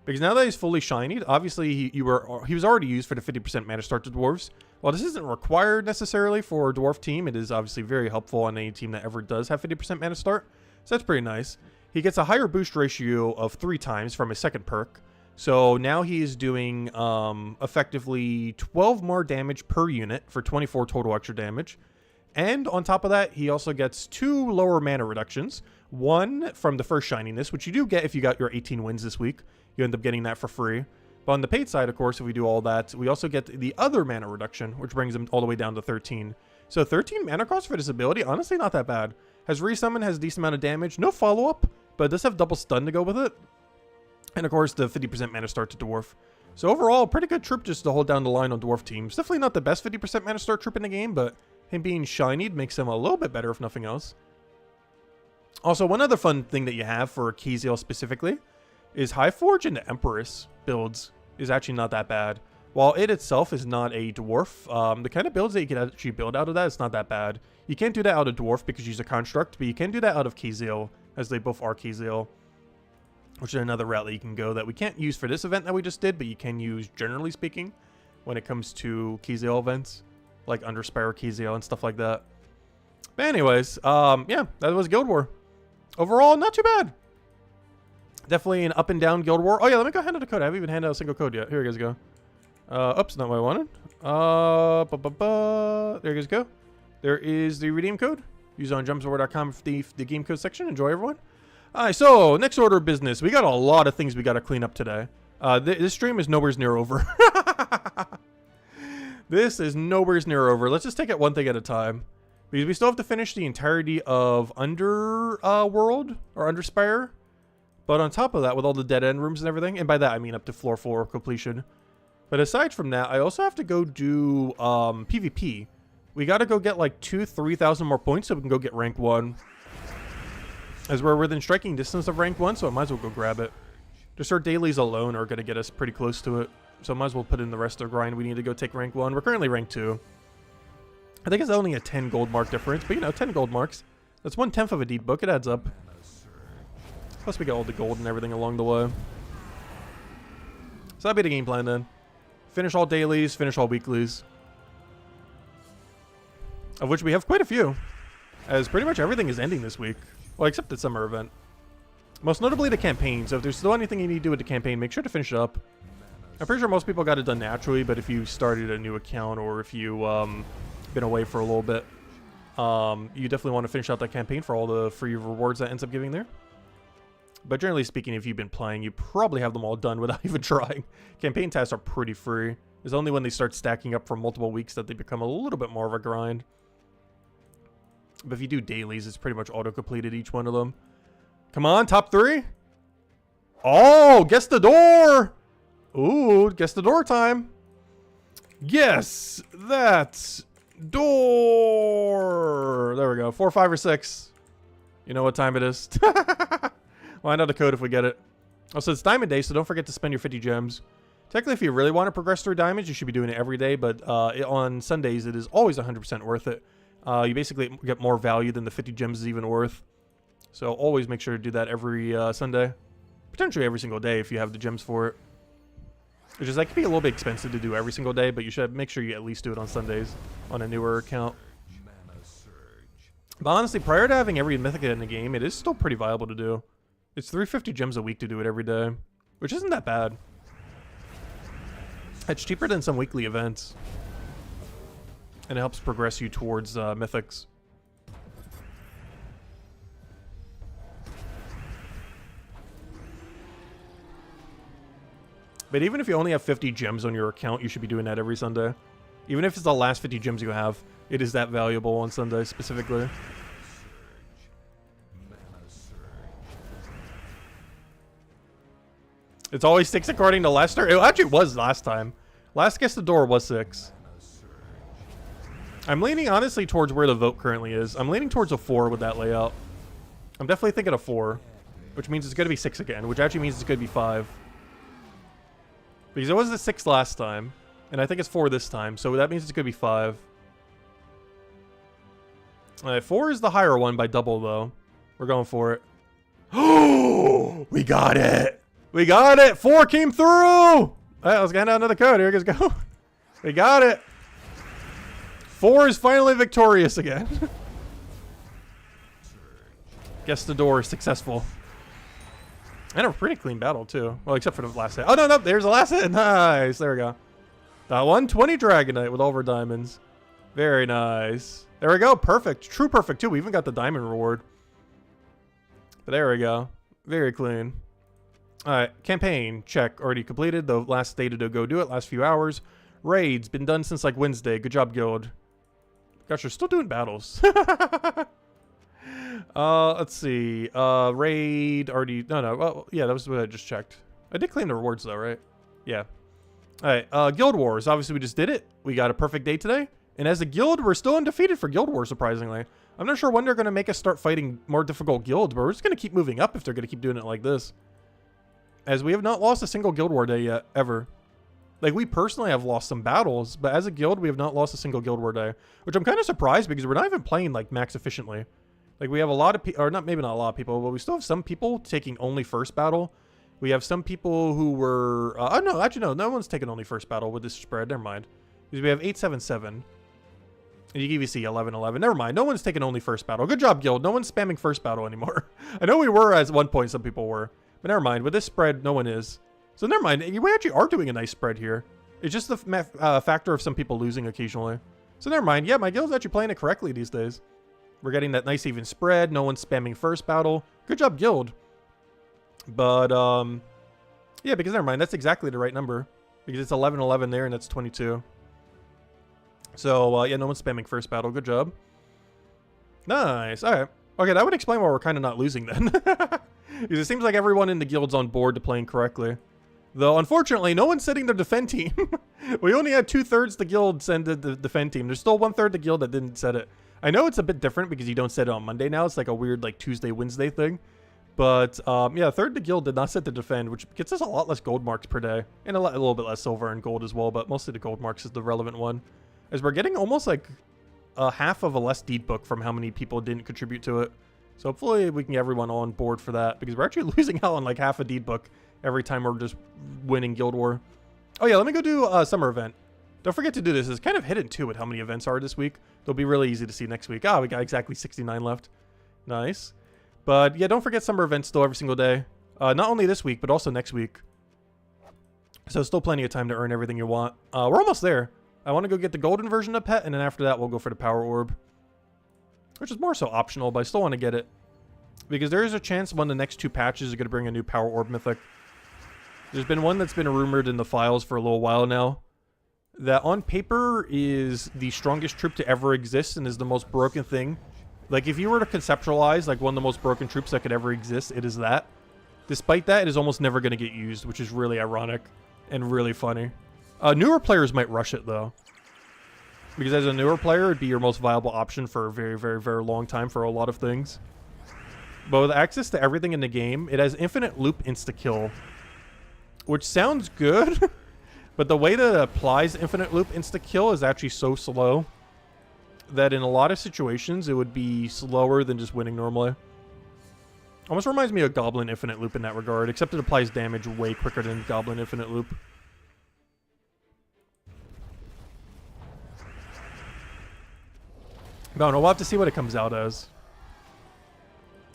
A: Because now that he's fully shinied, obviously he was already used for the 50% mana start to Dwarves. While this isn't required necessarily for a Dwarf team, it is obviously very helpful on any team that ever does have 50% mana start. So that's pretty nice. He gets a higher boost ratio of 3 times from his second perk. So now he is doing effectively 12 more damage per unit for 24 total extra damage. And on top of that, he also gets 2 lower mana reductions. One from the first shininess, which you do get if you got your 18 wins this week. You end up getting that for free. But on the paid side, of course, if we do all that, we also get the other mana reduction, which brings him all the way down to 13. So 13 mana cost for this ability, honestly not that bad. Has resummon, has a decent amount of damage, no follow-up, but it does have double stun to go with it. And of course, the 50% mana start to Dwarf. So overall, pretty good troop just to hold down the line on Dwarf teams. Definitely not the best 50% mana start troop in the game, but him being shinied makes him a little bit better if nothing else. Also, one other fun thing that you have for Keyzeal specifically is High Forge into Empress builds is actually not that bad. While it itself is not a Dwarf, the kind of builds that you can actually build out of that is not that bad. You can't do that out of Dwarf because she's a construct, but you can do that out of Keyzeal, as they both are Keyzeal. Which is another route that you can go that we can't use for this event that we just did, but you can use, generally speaking, when it comes to Keyzeal events. Like Underspire Keyzeal and stuff like that. But anyways, yeah, that was Guild War. Overall, not too bad. Definitely an up and down Guild War. Oh yeah, let me go hand out a code. I haven't even handed out a single code yet. Here you guys go. Oops, not what I wanted. There you guys go. There is the redeem code. Use it on gemsofwar.com for the game code section. Enjoy, everyone. Alright, so next order of business. We got a lot of things we got to clean up today. This stream is nowhere near over. This is nowhere near over. Let's just take it one thing at a time. Because we still have to finish the entirety of Underworld or Underspire. But on top of that, with all the dead end rooms and everything, and by that I mean up to floor 4 completion. But aside from that, I also have to go do PvP. We got to go get like 3,000 more points so we can go get rank 1. As we're within striking distance of rank 1, so I might as well go grab it. Just our dailies alone are going to get us pretty close to it. So I might as well put in the rest of the grind. We need to go take rank 1. We're currently rank 2. I think it's only a 10 gold mark difference, but you know, 10 gold marks. That's 1/10 of a deed book. It adds up. Plus we got all the gold and everything along the way. So that'll be the game plan then. Finish all dailies, finish all weeklies. Of which we have quite a few. As pretty much everything is ending this week. Well, except the summer event. Most notably the campaign. So if there's still anything you need to do with the campaign, make sure to finish it up. I'm pretty sure most people got it done naturally, but if you started a new account or if you been away for a little bit, you definitely want to finish out that campaign for all the free rewards that ends up giving there. But generally speaking, if you've been playing, you probably have them all done without even trying. Campaign tasks are pretty free. It's only when they start stacking up for multiple weeks that they become a little bit more of a grind. But if you do dailies, it's pretty much auto-completed each one of them. Come on, top 3. Oh, guess the door. Ooh, guess the door time. Guess that door. There we go. 4, 5, or 6. You know what time it is. Find out the code if we get it. Also, it's Diamond Day, so don't forget to spend your 50 gems. Technically, if you really want to progress through diamonds, you should be doing it every day, but on Sundays, it is always 100% worth it. You basically get more value than the 50 gems is even worth. So always make sure to do that every Sunday. Potentially every single day if you have the gems for it. Which is, that could be a little bit expensive to do every single day, but you should make sure you at least do it on Sundays on a newer account. But honestly, prior to having every Mythica in the game, it is still pretty viable to do. It's 350 gems a week to do it every day, which isn't that bad. It's cheaper than some weekly events. And it helps progress you towards Mythics. But even if you only have 50 gems on your account, you should be doing that every Sunday. Even if it's the last 50 gems you have, it is that valuable on Sunday specifically. It's always 6 according to Lester. It actually was last time. Last Guess the Door was 6. I'm leaning honestly towards where the vote currently is. I'm leaning towards a 4 with that layout. I'm definitely thinking a 4, which means it's going to be 6 again, which actually means it's going to be 5. Because it was the 6 last time, and I think it's 4 this time, so that means it's going to be 5. 4 is the higher one by double, though. We're going for it. Oh, we got it! We got it! 4 came through! I was getting out another code. Here it goes. We got it! 4 is finally victorious again. Guess the Door is successful. And a pretty clean battle, too. Well, except for the last hit. Oh, no, there's the last hit. Nice. There we go. 120 Dragonite with all of our diamonds. Very nice. There we go. Perfect. True perfect, too. We even got the diamond reward. But there we go. Very clean. All right. Campaign. Check. Already completed. The last day to go do it. Last few hours. Raids. Been done since, like, Wednesday. Good job, guild. Gosh, you're still doing battles. Let's see. Raid already. No. Well, yeah, that was what I just checked. I did claim the rewards though, right? Yeah. All right. Guild Wars. Obviously, we just did it. We got a perfect day today. And as a guild, we're still undefeated for Guild Wars, surprisingly. I'm not sure when they're going to make us start fighting more difficult guilds, but we're just going to keep moving up if they're going to keep doing it like this. As we have not lost a single Guild War day yet, ever. Like, we personally have lost some battles, but as a guild, we have not lost a single Guild War day. Which I'm kind of surprised because we're not even playing, like, max efficiently. Like, we have a lot of people, or not, maybe not a lot of people, but we still have some people taking only first battle. We have some people who were, oh no, actually no one's taking only first battle with this spread, never mind. Because we have 877. And you can see 1111, never mind, no one's taking only first battle. Good job, guild, no one's spamming first battle anymore. I know we were at one point, some people were, but never mind, with this spread, no one is. So never mind, we actually are doing a nice spread here. It's just the factor of some people losing occasionally. So never mind, yeah, my guild's actually playing it correctly these days. We're getting that nice even spread. No one's spamming first battle. Good job, guild. But, yeah, because never mind. That's exactly the right number. Because it's 1111 there, and that's 22. So, yeah, no one's spamming first battle. Good job. Nice. All right. Okay, that would explain why we're kind of not losing then. Because it seems like everyone in the guild's on board to playing correctly. Though, unfortunately, no one's setting their defend team. We only had 2/3 the guild send the defend team. There's still 1/3 the guild that didn't set it. I know it's a bit different because you don't set it on Monday now. It's like a weird like Tuesday, Wednesday thing. But yeah, 1/3 the guild did not set the defend, which gets us a lot less gold marks per day. And a little bit less silver and gold as well, but mostly the gold marks is the relevant one. As we're getting almost like a half of a less deed book from how many people didn't contribute to it. So hopefully we can get everyone on board for that, because we're actually losing out on like half a deed book every time we're just winning Guild War. Oh yeah, let me go do a summer event. Don't forget to do this. It's kind of hidden too with how many events are this week. They'll be really easy to see next week. Ah, we got exactly 69 left. Nice. But yeah, don't forget summer events still every single day. Not only this week, but also next week. So still plenty of time to earn everything you want. We're almost there. I want to go get the golden version of Pet, and then after that, we'll go for the Power Orb. Which is more so optional, but I still want to get it. Because there is a chance one of the next 2 patches is going to bring a new Power Orb Mythic. There's been one that's been rumored in the files for a little while now. That on paper is the strongest troop to ever exist and is the most broken thing. Like, if you were to conceptualize, like, one of the most broken troops that could ever exist, it is that. Despite that, it is almost never going to get used, which is really ironic and really funny. Newer players might rush it, though. Because as a newer player, it'd be your most viable option for a very, very, very long time for a lot of things. But with access to everything in the game, it has infinite loop insta-kill. Which sounds good, but the way that it applies infinite loop insta-kill is actually so slow that in a lot of situations it would be slower than just winning normally. Almost reminds me of Goblin Infinite Loop in that regard, except it applies damage way quicker than Goblin Infinite Loop. But we'll have to see what it comes out as.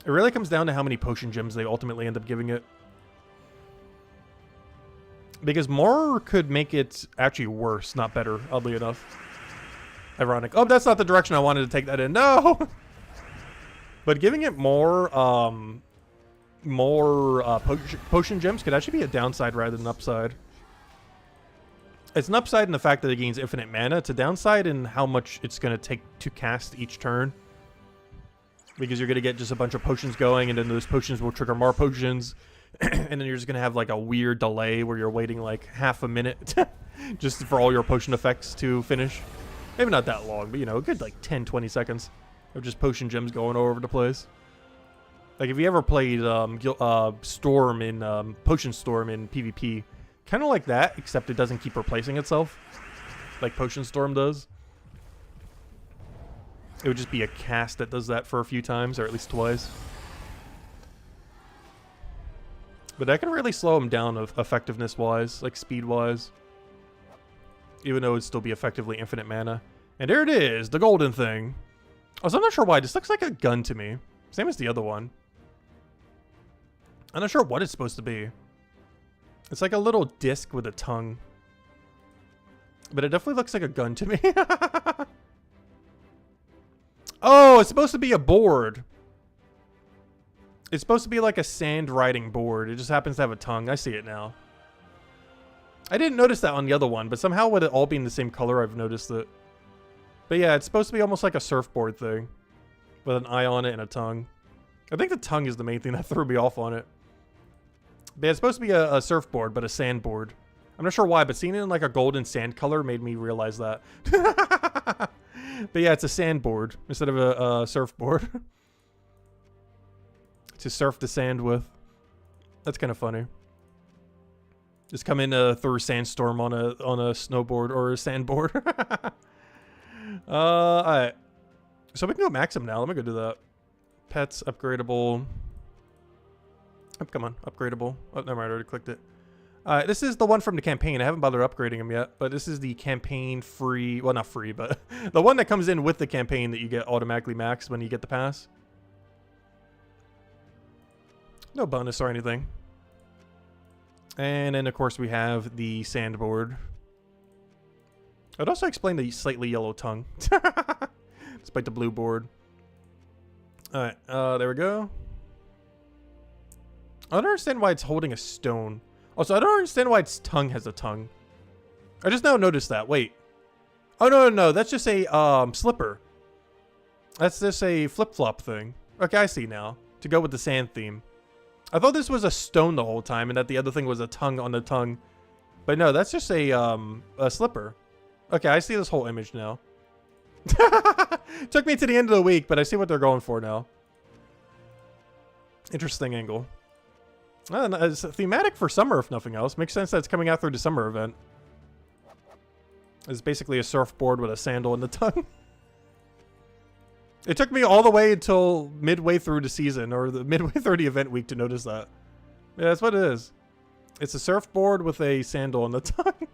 A: It really comes down to how many potion gems they ultimately end up giving it. Because more could make it actually worse, not better, oddly enough. Ironic. Oh, that's not the direction I wanted to take that in. No! But giving it more potion gems could actually be a downside rather than an upside. It's an upside in the fact that it gains infinite mana. It's a downside in how much it's going to take to cast each turn. Because you're going to get just a bunch of potions going, and then those potions will trigger more potions. And then you're just going to have like a weird delay where you're waiting like half a minute just for all your potion effects to finish. Maybe not that long, but you know, a good like 10-20 seconds of just potion gems going all over the place. Like if you ever played Storm in Potion Storm in PvP, kind of like that, except it doesn't keep replacing itself like Potion Storm does. It would just be a cast that does that for a few times, or at least twice. But that can really slow him down effectiveness-wise, like speed-wise. Even though it'd still be effectively infinite mana. And there it is, the golden thing. Also, I'm not sure why. This looks like a gun to me. Same as the other one. I'm not sure what it's supposed to be. It's like a little disc with a tongue. But it definitely looks like a gun to me. Oh, it's supposed to be a board. It's supposed to be like a sand riding board. It just happens to have a tongue. I see it now. I didn't notice that on the other one, but somehow with it all being the same color, I've noticed it. But yeah, it's supposed to be almost like a surfboard thing. With an eye on it and a tongue. I think the tongue is the main thing that threw me off on it. But yeah, it's supposed to be a surfboard, but a sandboard. I'm not sure why, but seeing it in like a golden sand color made me realize that. But yeah, it's a sandboard instead of a surfboard. To surf the sand with. That's kind of funny. Just come in through a sandstorm on a snowboard or a sandboard. Alright. So we can go max him now. Let me go do that. Pets, upgradable. Oh, come on, upgradable. Oh, never mind, I already clicked it. Alright, this is the one from the campaign. I haven't bothered upgrading him yet, but this is the campaign free, well, not free, but the one that comes in with the campaign that you get automatically maxed when you get the pass. No bonus or anything. And then, of course, we have the sandboard. I'd also explain the slightly yellow tongue. Despite the blue board. Alright, there we go. I don't understand why it's holding a stone. Also, I don't understand why its tongue has a tongue. I just now noticed that. Wait. Oh, no. That's just a, slipper. That's just a flip-flop thing. Okay, I see now. To go with the sand theme. I thought this was a stone the whole time and that the other thing was a tongue on the tongue. But no, that's just a slipper. Okay, I see this whole image now. Took me to the end of the week, but I see what they're going for now. Interesting angle. It's thematic for summer, if nothing else. Makes sense that it's coming out through the summer event. It's basically a surfboard with a sandal in the tongue. It took me all the way until midway through the season, or the midway through the event week to notice that. Yeah, that's what it is. It's a surfboard with a sandal on the tongue.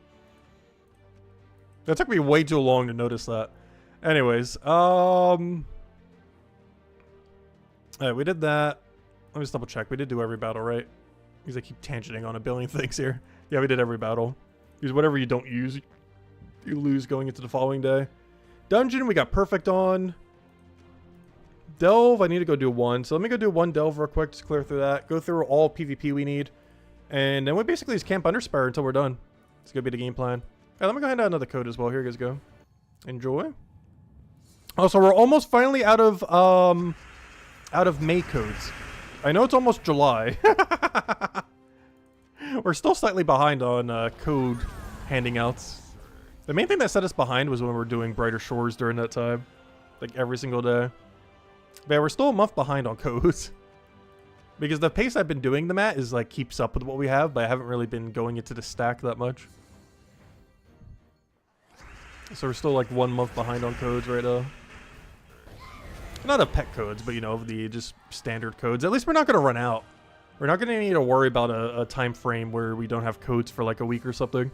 A: That took me way too long to notice that. Anyways, alright, we did that. Let me just double check. We did do every battle, right? Because I keep tangenting on a billion things here. Yeah, we did every battle. Because whatever you don't use, you lose going into the following day. Dungeon, we got perfect on. Delve, I need to go do one. So let me go do one delve real quick, just clear through that. Go through all PvP we need. And then we basically just camp Underspire until we're done. It's going to be the game plan. Alright, let me go ahead and add another code as well. Here you guys go. Enjoy. Also, we're almost finally out of May codes. I know it's almost July. We're still slightly behind on code handing outs. The main thing that set us behind was when we were doing Brighter Shores during that time. Like every single day. But yeah, we're still a month behind on codes. Because the pace I've been doing them at is like keeps up with what we have, but I haven't really been going into the stack that much. So we're still like 1 month behind on codes right now. Not the pet codes, but, you know, the just standard codes. At least we're not going to run out. We're not going to need to worry about a time frame where we don't have codes for like a week or something.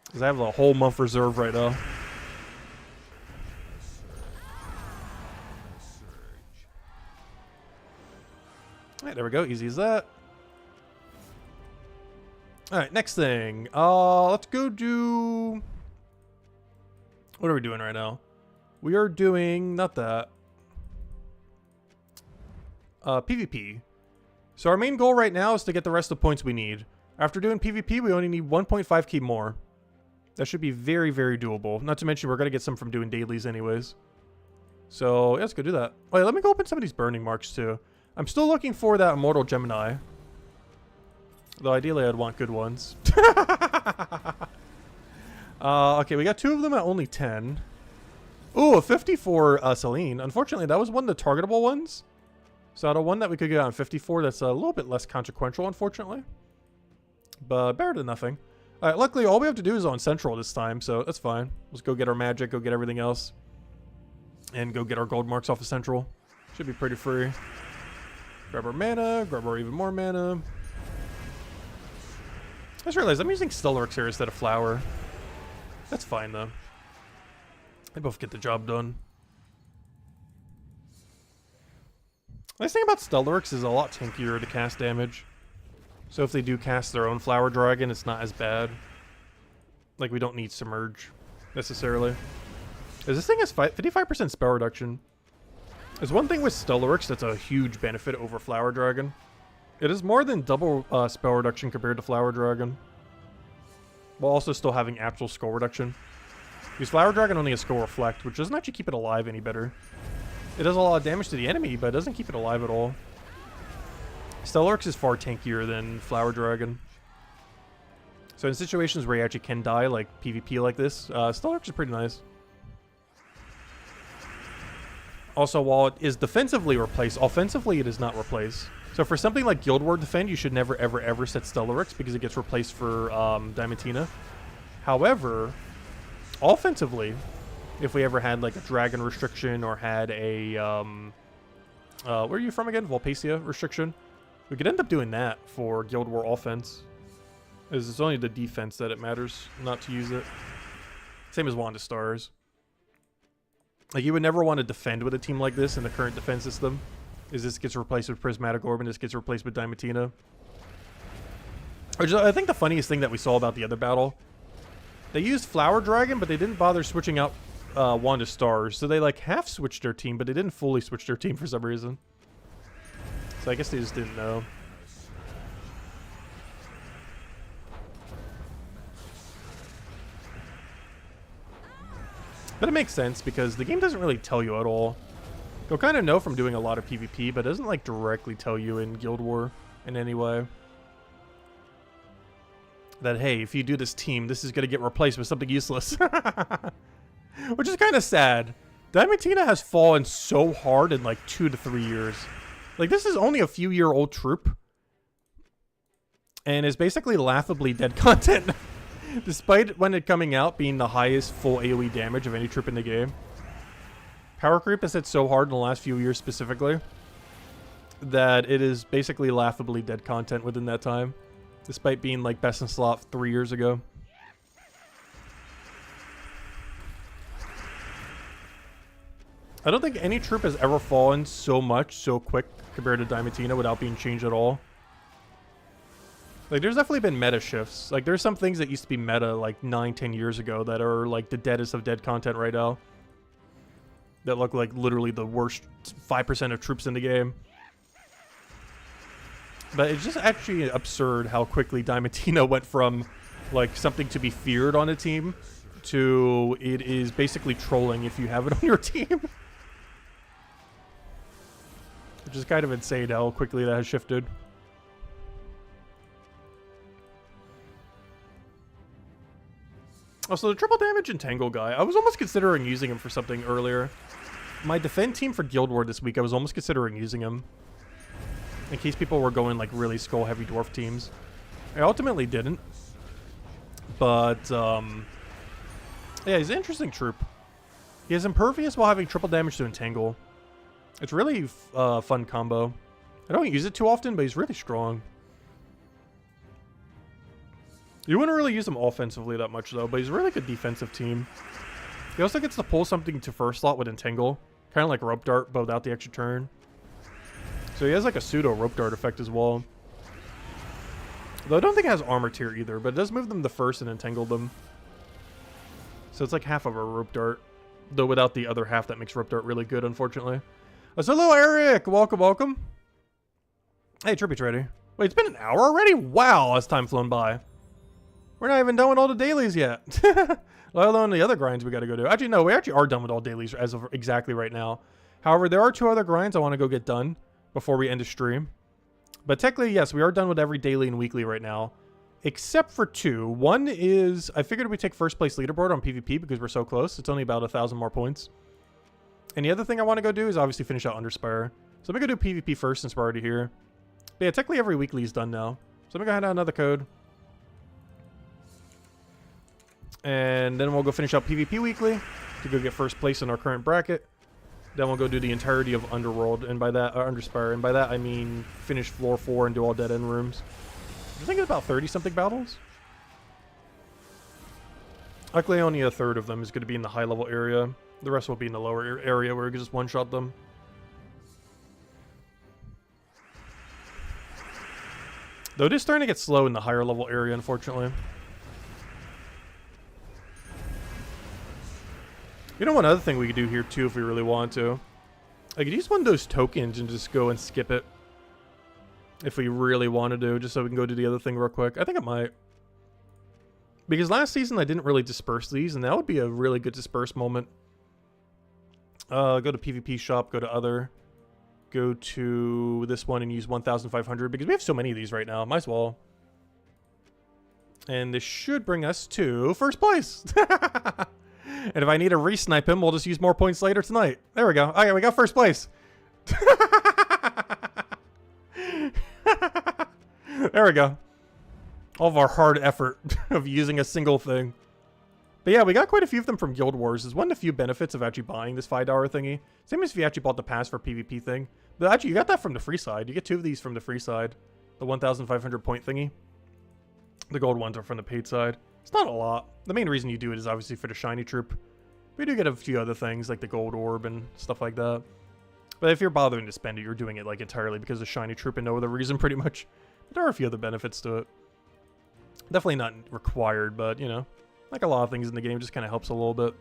A: Because I have the whole month reserved right now. Alright, there we go. Easy as that. Alright, next thing. Let's go do... What are we doing right now? We are doing... Not that. PvP. So our main goal right now is to get the rest of the points we need. After doing PvP, we only need 1.5k more. That should be very, very doable. Not to mention we're going to get some from doing dailies anyways. So, yeah, let's go do that. Wait, let me go open some of these burning marks too. I'm still looking for that Immortal Gemini. Though ideally I'd want good ones. Okay, we got 2 of them at only 10. Ooh, a 50 for Celine. Unfortunately, that was one of the targetable ones. So out of one that we could get on 54, that's a little bit less consequential, unfortunately. But better than nothing. Alright, luckily all we have to do is on Central this time, so that's fine. Let's go get our magic, go get everything else. And go get our gold marks off of Central. Should be pretty free. Grab our mana, grab our even more mana. I just realized I'm using Stellaryx here instead of Flower. That's fine though. They both get the job done. Nice thing about Stellaryx is a lot tankier to cast damage. So if they do cast their own Flower Dragon, it's not as bad. Like, we don't need Submerge, necessarily. Because this thing has 55% spell reduction. There's one thing with Stellaryx that's a huge benefit over Flower Dragon. It is more than double spell reduction compared to Flower Dragon. While also still having actual skull reduction. Because Flower Dragon only has Skull Reflect, which doesn't actually keep it alive any better. It does a lot of damage to the enemy, but it doesn't keep it alive at all. Stellaryx is far tankier than Flower Dragon. So in situations where you actually can die, like PvP like this, Stellaryx is pretty nice. Also, while it is defensively replaced, offensively it does not replace. So for something like Guild War Defend, you should never, ever, ever set Stellaryx because it gets replaced for Diamantina. However, offensively, if we ever had like a Dragon restriction or had a, where are you from again? Volpacia restriction. We could end up doing that for Guild War offense. As it's only the defense that it matters not to use it. Same as Wand of Stars. Like, you would never want to defend with a team like this in the current defense system. Is this gets replaced with Prismatic Orb and this gets replaced with Diamantina. Which I think the funniest thing that we saw about the other battle. They used Flower Dragon, but they didn't bother switching out Wand of Stars. So they like half switched their team, but they didn't fully switch their team for some reason. So I guess they just didn't know. But it makes sense because the game doesn't really tell you at all. You'll kind of know from doing a lot of PvP, but it doesn't like directly tell you in Guild War in any way. That, hey, if you do this team, this is going to get replaced with something useless. Which is kind of sad. Diamantina has fallen so hard in like 2 to 3 years. Like, this is only a few year old troop. And is basically laughably dead content. Despite when it coming out being the highest full AoE damage of any troop in the game. Power creep has hit so hard in the last few years specifically that it is basically laughably dead content within that time. Despite being like best in slot 3 years ago. I don't think any troop has ever fallen so much, so quick compared to Diamantina without being changed at all. Like, there's definitely been meta shifts. Like, there's some things that used to be meta like 9-10 years ago that are like the deadest of dead content right now. That look like literally the worst 5% of troops in the game. But it's just actually absurd how quickly Diamantina went from like something to be feared on a team to it is basically trolling if you have it on your team. Which is kind of insane how quickly that has shifted. Also, the triple damage Entangle guy, I was almost considering using him for something earlier. My defend team for Guild War this week, I was almost considering using him. In case people were going like really skull heavy dwarf teams. I ultimately didn't. But, yeah, he's an interesting troop. He has Impervious while having triple damage to Entangle. It's really fun combo. I don't use it too often, but he's really strong. You wouldn't really use him offensively that much, though, but he's a really good defensive team. He also gets to pull something to first slot with Entangle. Kind of like Rope Dart, but without the extra turn. So he has like a pseudo Rope Dart effect as well. Though I don't think it has Armor Tier either, but it does move them to first and Entangle them. So it's like half of a Rope Dart. Though without the other half that makes Rope Dart really good, unfortunately. So hello, Eric! Welcome, welcome. Hey, Trippy's ready. Wait, it's been an hour already? Wow, has time flown by. We're not even done with all the dailies yet. Let alone the other grinds we gotta go do. Actually, no, we actually are done with all dailies as of exactly right now. However, there are 2 other grinds I want to go get done before we end the stream. But technically, yes, we are done with every daily and weekly right now. Except for 2. One is, I figured we'd take first place leaderboard on PvP because we're so close. It's only about 1,000 more points. And the other thing I want to go do is obviously finish out Underspire. So I'm going to go do PvP first since we're already here. But yeah, technically every weekly is done now. So I'm going to go hand out another code. And then we'll go finish out PvP weekly to go get first place in our current bracket. Then we'll go do the entirety of Underworld, and by that, Underspire, and by that I mean finish floor 4 and do all dead end rooms. I think it's about 30-something battles. Luckily, only a third of them is going to be in the high-level area. The rest will be in the lower area where we can just one-shot them. Though it is starting to get slow in the higher-level area, unfortunately. You know, one other thing we could do here, too, if we really want to. I could use one of those tokens and just go and skip it. If we really want to do, just so we can go do the other thing real quick. I think I might. Because last season I didn't really disperse these, and that would be a really good disperse moment. Go to PvP shop, go to other. Go to this one and use 1,500, because we have so many of these right now. Might as well. And this should bring us to first place. And if I need to re-snipe him, we'll just use more points later tonight. There we go. Okay, we got first place. There we go. All of our hard effort of using a single thing. But yeah, we got quite a few of them from Guild Wars. It's one of the few benefits of actually buying this $5 thingy. Same as if you actually bought the pass for PvP thing. But actually, you got that from the free side. You get 2 of these from the free side. The 1,500 point thingy. The gold ones are from the paid side. It's not a lot. The main reason you do it is obviously for the shiny troop. We do get a few other things like the gold orb and stuff like that. But if you're bothering to spend it, you're doing it like entirely because of shiny troop and no other reason pretty much. But there are a few other benefits to it. Definitely not required, but you know, like a lot of things in the game, just kind of helps a little bit.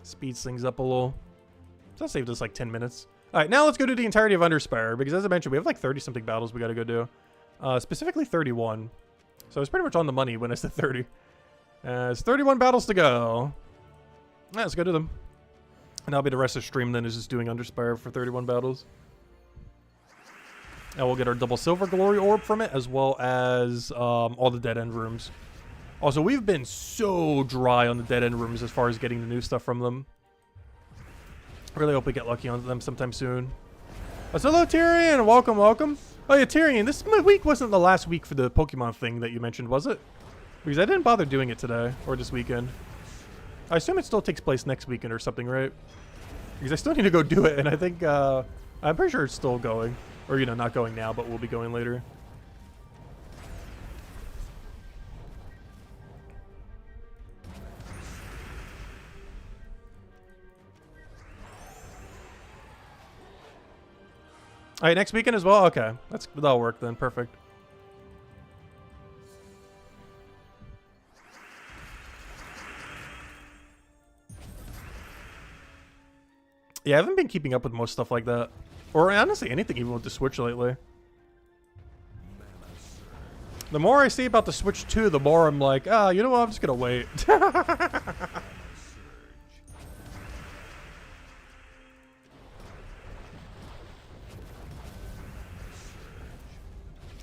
A: Speeds things up a little. So that saved us like 10 minutes. All right, now let's go do the entirety of Underspire because as I mentioned, we have like 30-something battles we got to go do. Specifically 31. So it's pretty much on the money when I said 30. It's 31 battles to go. Yeah, let's go do them. And that'll be the rest of the stream then is just doing Underspire for 31 battles. And we'll get our double silver glory orb from it as well as all the dead end rooms. Also, we've been so dry on the dead end rooms as far as getting the new stuff from them. I really hope we get lucky on them sometime soon. So hello Tyrion, welcome, welcome. Oh yeah, Tyrion, this week wasn't the last week for the Pokemon thing that you mentioned, was it? Because I didn't bother doing it today, or this weekend. I assume it still takes place next weekend or something, right? Because I still need to go do it, and I think, I'm pretty sure it's still going. Or, you know, not going now, but we'll be going later. Alright, next weekend as well? Okay. That'll work then. Perfect. Yeah, I haven't been keeping up with most stuff like that. Or honestly, anything even with the Switch lately. The more I see about the Switch 2, the more I'm like, ah, you know what? I'm just gonna wait.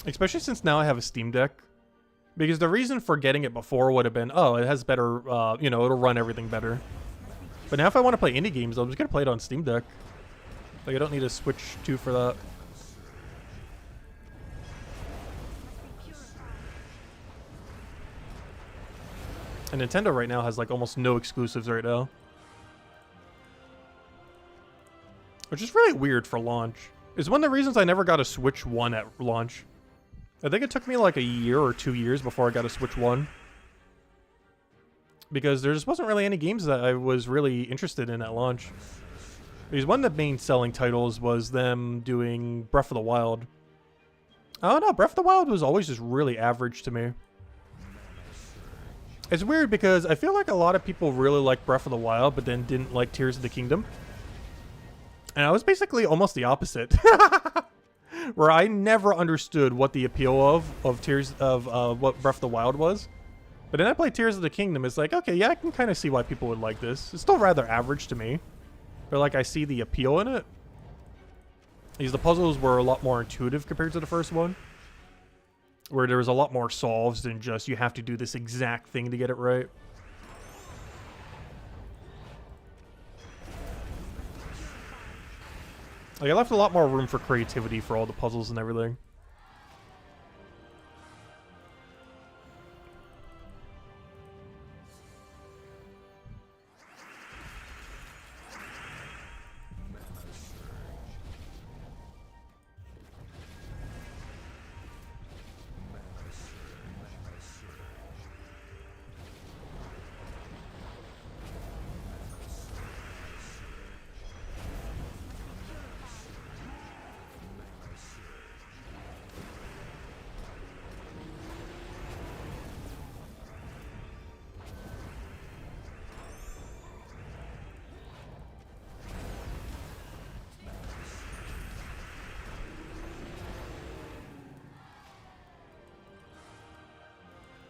A: Especially since now I have a Steam Deck. Because the reason for getting it before would have been, oh, it has better, you know, it'll run everything better. But now if I want to play indie games, I'm just going to play it on Steam Deck. Like, I don't need a Switch 2 for that. And Nintendo right now has, like, almost no exclusives right now. which is really weird for launch. It's one of the reasons I never got a Switch 1 at launch. I think it took me like a year or 2 years before I got a Switch 1. Because there just wasn't really any games that I was really interested in at launch. Because one of the main selling titles was them doing Breath of the Wild. I don't know, Breath of the Wild was always just really average to me. It's weird because I feel like a lot of people really like Breath of the Wild, but then didn't like Tears of the Kingdom. And I was basically almost the opposite. Where I never understood what the appeal of Tears of what Breath of the Wild was. But then I played Tears of the Kingdom. It's like, okay, yeah, I can kind of see why people would like this. It's still rather average to me. But like, I see the appeal in it. Because the puzzles were a lot more intuitive compared to the first one. Where there was a lot more solves than just you have to do this exact thing to get it right. Like, I left a lot more room for creativity for all the puzzles and everything.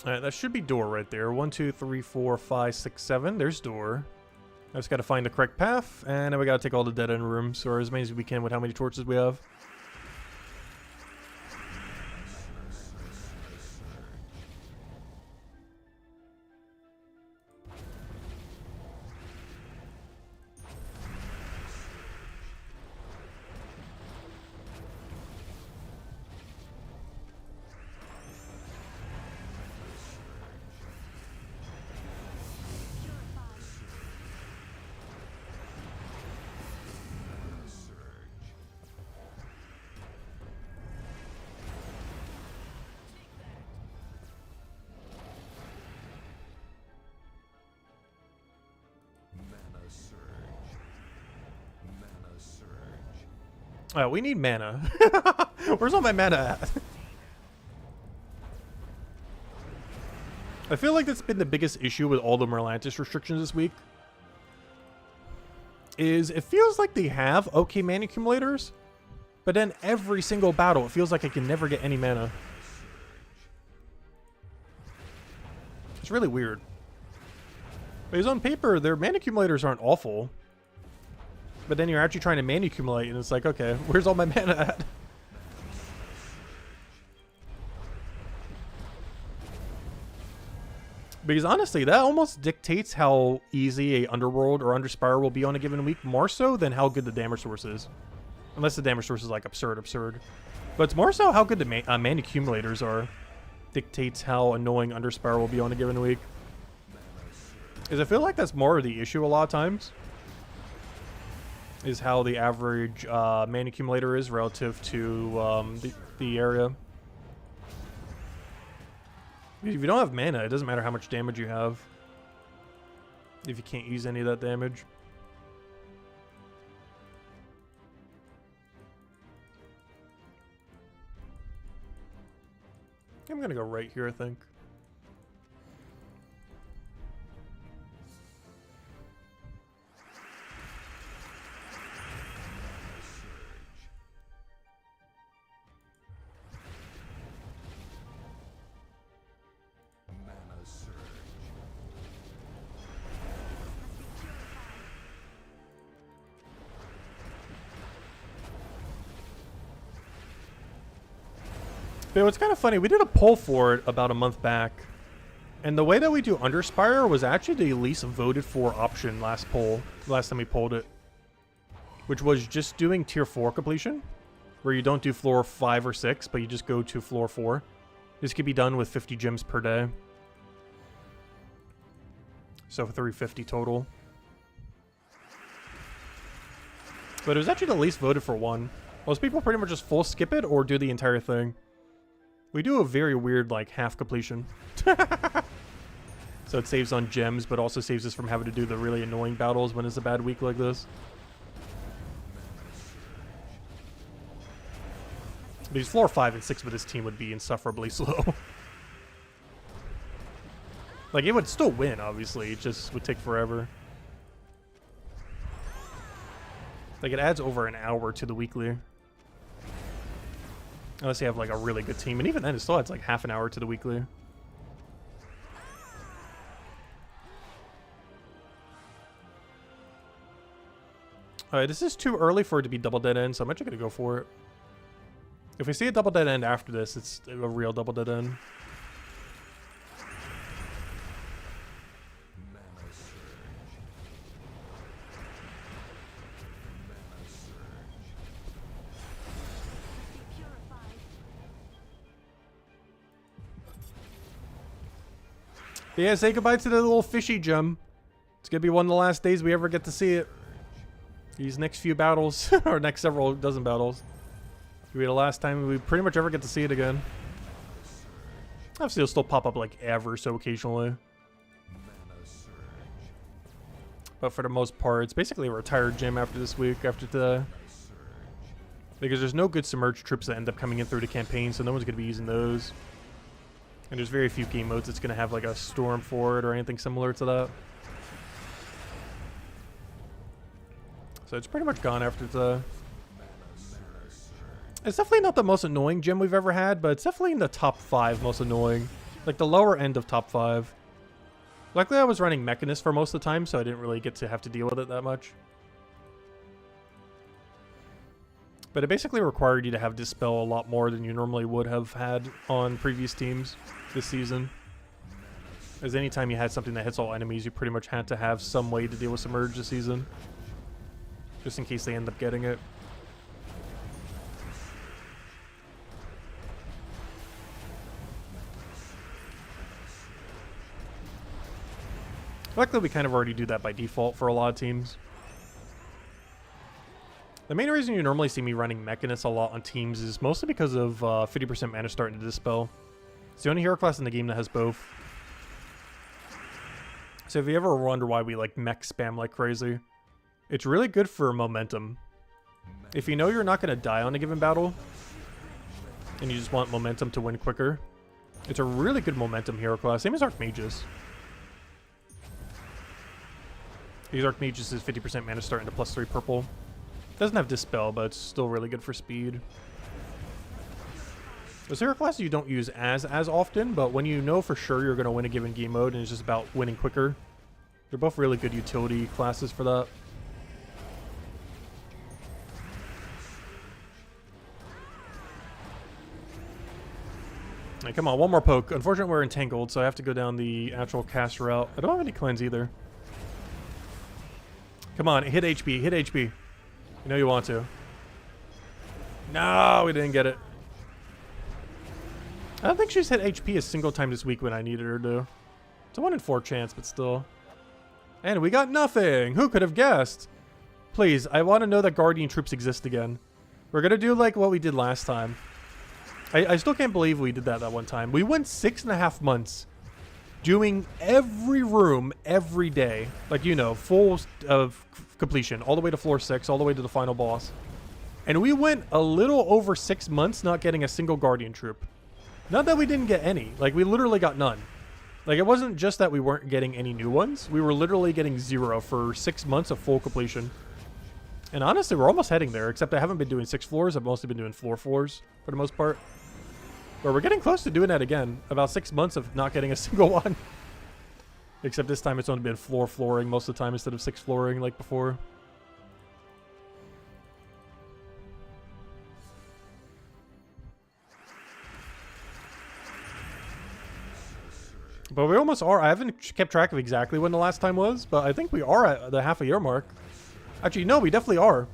A: Alright, that should be door right there. 1, 2, 3, 4, 5, 6, 7. There's door. I just gotta find the correct path, and then we gotta take all the dead end rooms, or as many as we can with how many torches we have. Oh, we need mana. Where's all my mana at? I feel like that's been the biggest issue with all the Merlantis restrictions this week. Is it feels like they have okay mana accumulators, but then every single battle it feels like I can never get any mana. It's really weird. Because on paper, their mana accumulators aren't awful. But then you're actually trying to mana accumulate, and it's like, okay, where's all my mana at? Because honestly, that almost dictates how easy a Underworld or Underspire will be on a given week, more so than how good the damage source is. Unless the damage source is like absurd. But it's more so how good the mana accumulators are. Dictates how annoying Underspire will be on a given week. Because I feel like that's more of the issue a lot of times. Is how the average mana accumulator is relative to the area. If you don't have mana, it doesn't matter how much damage you have. If you can't use any of that damage. I'm gonna go right here, I think. But what's kind of funny, we did a poll for it about a month back, and the way that we do Underspire was actually the least voted for option last time we polled it, which was just doing tier 4 completion, where you don't do floor 5 or 6, but you just go to floor 4. This could be done with 50 gems per day, so 350 total. But it was actually the least voted for one. Most people pretty much just full skip it or do the entire thing. We do a very weird, like, half completion. So it saves on gems, but also saves us from having to do the really annoying battles when it's a bad week like this. Because floor 5 and 6 with this team would be insufferably slow. Like, it would still win, obviously. It just would take forever. Like, it adds over an hour to the weekly. Unless you have, like, a really good team. And even then, it still adds, like, half an hour to the weekly. Alright, this is too early for it to be double dead end, so I'm actually going to go for it. If we see a double dead end after this, it's a real double dead end. Yeah, say goodbye to the little fishy gem. It's gonna be one of the last days we ever get to see it. These next few battles, or next several dozen battles. It'll be the last time we pretty much ever get to see it again. Obviously, it'll still pop up like ever so occasionally. But for the most part, it's basically a retired gem after this week, after the... Because there's no good submerged troops that end up coming in through the campaign, so no one's gonna be using those. And there's very few game modes that's going to have like a storm for it or anything similar to that. So it's pretty much gone after the... It's definitely not the most annoying gem we've ever had, but it's definitely in the top 5 most annoying. Like the lower end of top 5. Luckily I was running Mechanist for most of the time, so I didn't really get to have to deal with it that much. But it basically required you to have Dispel a lot more than you normally would have had on previous teams this season. As anytime you had something that hits all enemies, you pretty much had to have some way to deal with Submerge this season. Just in case they end up getting it. Luckily we kind of already do that by default for a lot of teams. The main reason you normally see me running Mechanist a lot on teams is mostly because of 50% mana start into Dispel. It's the only hero class in the game that has both. So if you ever wonder why we like mech spam like crazy, it's really good for momentum. If you know you're not going to die on a given battle, and you just want momentum to win quicker, it's a really good momentum hero class. Same as Archmages. These Archmages is 50% mana start into +3 purple. Doesn't have Dispel, but it's still really good for speed. Those hero classes you don't use as often, but when you know for sure you're going to win a given game mode and it's just about winning quicker, they're both really good utility classes for that. Hey, come on, one more poke. Unfortunately, we're entangled, so I have to go down the actual cast route. I don't have any cleanse either. Come on, hit HP, hit HP. You know you want to. No, we didn't get it. I don't think she's hit HP a single time this week when I needed her to. It's a 1 in 4 chance, but still. And we got nothing. Who could have guessed? Please, I want to know that Guardian troops exist again. We're going to do like what we did last time. I still can't believe we did that one time. We went 6.5 months doing every room every day. Like, you know, full of completion. All the way to floor 6, all the way to the final boss. And we went a little over 6 months not getting a single Guardian troop. Not that we didn't get any. Like, we literally got none. Like, it wasn't just that we weren't getting any new ones. We were literally getting 0 for 6 months of full completion. And honestly, we're almost heading there, except I haven't been doing 6 floors. I've mostly been doing floor 4s for the most part. But we're getting close to doing that again. About 6 months of not getting a single one. Except this time it's only been flooring most of the time instead of 6 flooring like before. But we almost are. I haven't kept track of exactly when the last time was, but I think we are at the half-a-year mark. Actually, no, we definitely are.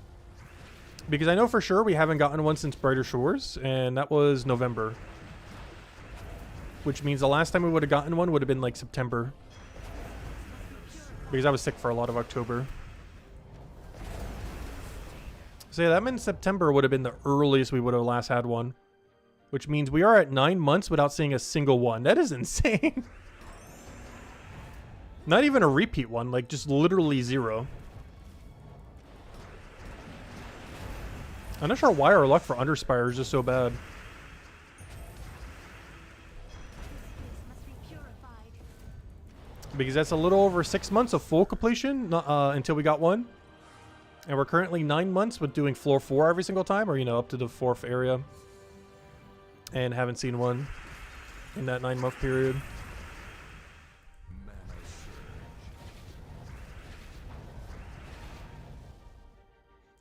A: Because I know for sure we haven't gotten one since Brighter Shores, and that was November. Which means the last time we would have gotten one would have been like September. Because I was sick for a lot of October. So yeah, that meant September would have been the earliest we would have last had one. Which means we are at 9 months without seeing a single one. That is insane. Not even a repeat one, like just literally 0. I'm not sure why our luck for Underspire is just so bad. Because that's a little over 6 months of full completion until we got one. And we're currently 9 months with doing floor 4 every single time, or, you know, up to the 4th area. And haven't seen one in that 9-month period.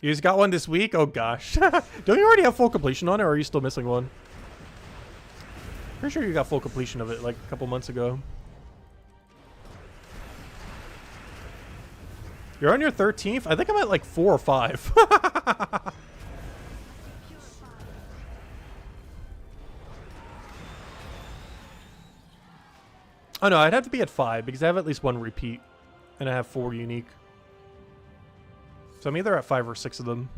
A: You just got one this week? Oh gosh. Don't you already have full completion on it, or are you still missing one? Pretty sure you got full completion of it like a couple months ago. You're on your 13th? I think I'm at like 4 or 5. Oh no, I'd have to be at 5 because I have at least 1 repeat. And I have 4 unique. So I'm either at 5 or 6 of them.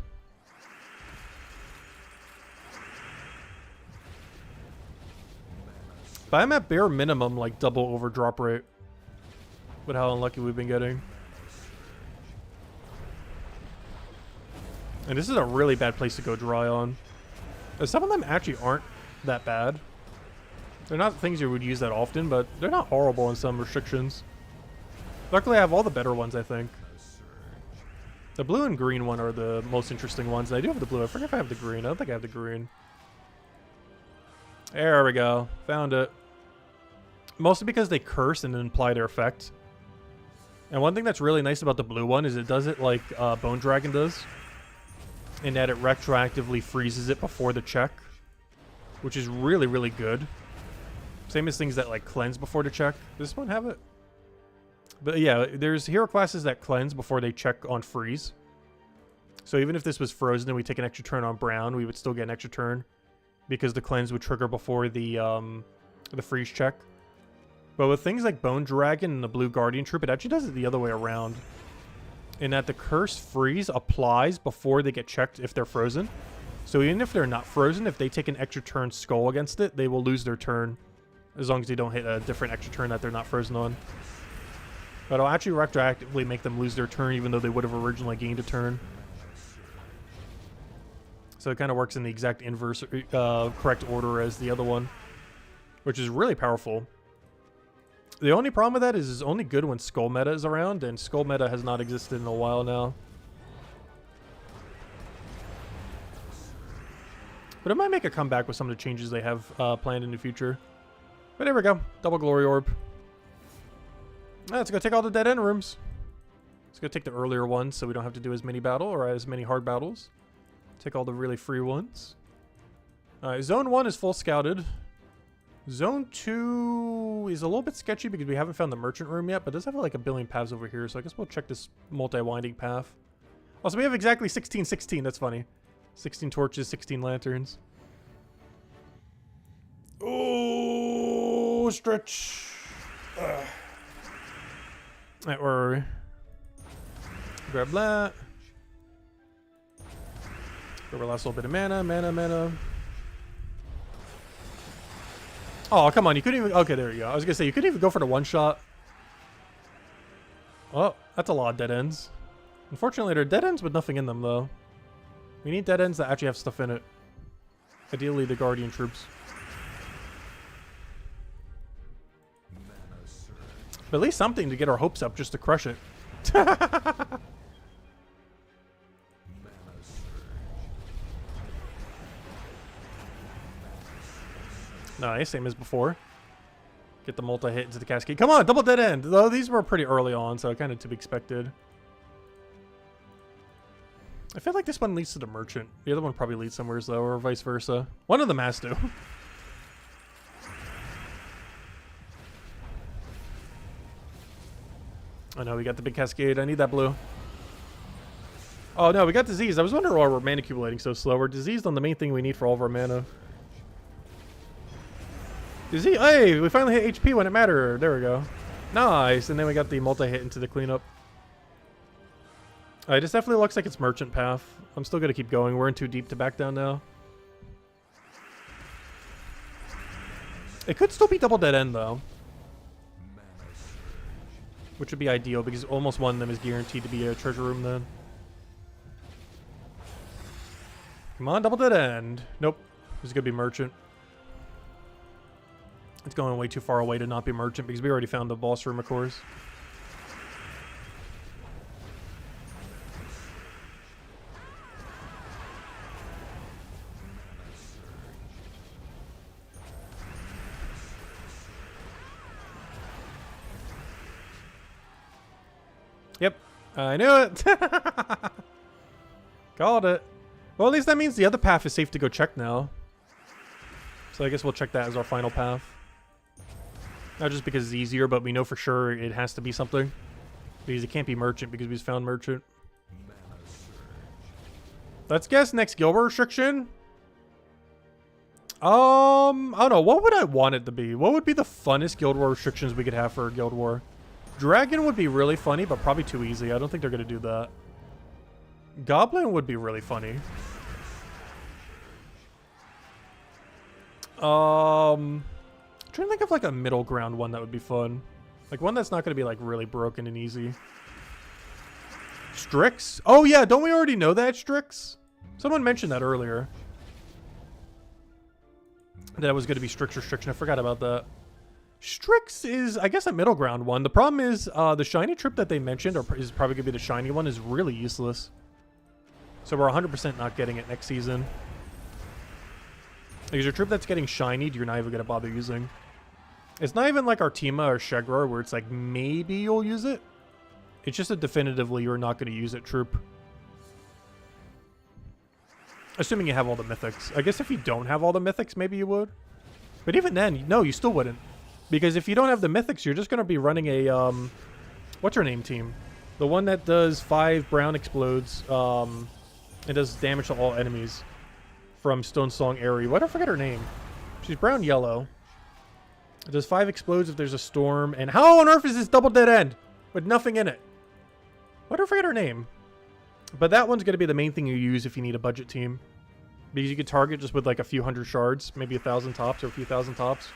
A: But I'm at bare minimum like double over drop rate. With how unlucky we've been getting. And this is a really bad place to go dry on. Some of them actually aren't that bad. They're not things you would use that often, but they're not horrible in some restrictions. Luckily, I have all the better ones, I think. The blue and green one are the most interesting ones. I do have the blue. I forget if I have the green. I don't think I have the green. There we go. Found it. Mostly because they curse and then imply their effect. And one thing that's really nice about the blue one is it does it like Bone Dragon does. In that it retroactively freezes it before the check. Which is really, really good. Same as things that like cleanse before the check. Does this one have it? But yeah, there's hero classes that cleanse before they check on freeze. So even if this was frozen and we take an extra turn on brown, we would still get an extra turn. Because the cleanse would trigger before the freeze check. But with things like Bone Dragon and the Blue Guardian Troop, it actually does it the other way around. In that the curse freeze applies before they get checked if they're frozen. So even if they're not frozen, if they take an extra turn skull against it, they will lose their turn. As long as they don't hit a different extra turn that they're not frozen on. But it'll actually retroactively make them lose their turn even though they would have originally gained a turn. So it kind of works in the exact inverse, correct order as the other one. Which is really powerful. The only problem with that is it's only good when Skull Meta is around, and Skull Meta has not existed in a while now. But it might make a comeback with some of the changes they have planned in the future. But there we go. Double Glory Orb. Let's go take all the dead end rooms. Let's go take the earlier ones so we don't have to do as many battle or as many hard battles. Take all the really free ones. Alright, Zone 1 is full scouted. Zone 2 is a little bit sketchy because we haven't found the merchant room yet, but it does have like a billion paths over here, so I guess we'll check this multi-winding path. Also, we have exactly 16, that's funny. 16 torches, 16 lanterns. Oh, stretch. Alright, where are we? Grab that. Grab our last little bit of mana. Oh, come on. You couldn't even... Okay, there you go. I was going to say, you couldn't even go for the one-shot. Oh, that's a lot of dead ends. Unfortunately, they're dead ends with nothing in them, though. We need dead ends that actually have stuff in it. Ideally, the Guardian Troops. But at least something to get our hopes up just to crush it. Nice, same as before. Get the multi-hit into the cascade. Come on, double dead end. Though these were pretty early on, so kind of to be expected. I feel like this one leads to the merchant. The other one probably leads somewhere though, or vice versa. One of them has to. I know, we got the big cascade. I need that blue. Oh no, we got disease. I was wondering why we're mana accumulating so slow. We're diseased on the main thing we need for all of our mana. Disease. Hey, we finally hit HP when it mattered. There we go. Nice. And then we got the multi-hit into the cleanup. This definitely looks like it's merchant path. I'm still gonna keep going. We're in too deep to back down now. It could still be double dead end though, which would be ideal because almost one of them is guaranteed to be a treasure room then. Come on, double dead end. Nope. It's gonna be merchant. It's going way too far away to not be merchant because we already found the boss room, of course. Yep, I knew it. Called it. Well, at least that means the other path is safe to go check now. So I guess we'll check that as our final path. Not just because it's easier, but we know for sure it has to be something. Because it can't be merchant because we just found merchant. Let's guess next Guild War restriction. I don't know. What would I want it to be? What would be the funnest Guild War restrictions we could have for a Guild War? Dragon would be really funny, but probably too easy. I don't think they're going to do that. Goblin would be really funny. I'm trying to think of like a middle ground one that would be fun. Like one that's not going to be like really broken and easy. Strix? Oh yeah, don't we already know that, Strix? Someone mentioned that earlier. That was going to be Strix restriction. I forgot about that. Strix is, I guess, a middle ground one. The problem is the shiny trip that they mentioned, or is probably going to be the shiny one, is really useless. So we're 100% not getting it next season. Because your trip that's getting shinied, you're not even going to bother using. It's not even like Artima or Shegra where it's like maybe you'll use it. It's just a definitively you're not going to use it troop. Assuming you have all the mythics. I guess if you don't have all the mythics, maybe you would. But even then, no, you still wouldn't. Because if you don't have the mythics, you're just going to be running a, what's her name team? The one that does 5 brown explodes, it does damage to all enemies from Stone Song Aerie. Why do I forget her name? She's brown-yellow. It does 5 explodes if there's a storm. And how on earth is this double dead end with nothing in it? Why do I forget her name? But that one's going to be the main thing you use if you need a budget team. Because you could target just with like a few hundred shards, maybe 1,000 tops or a few thousand tops.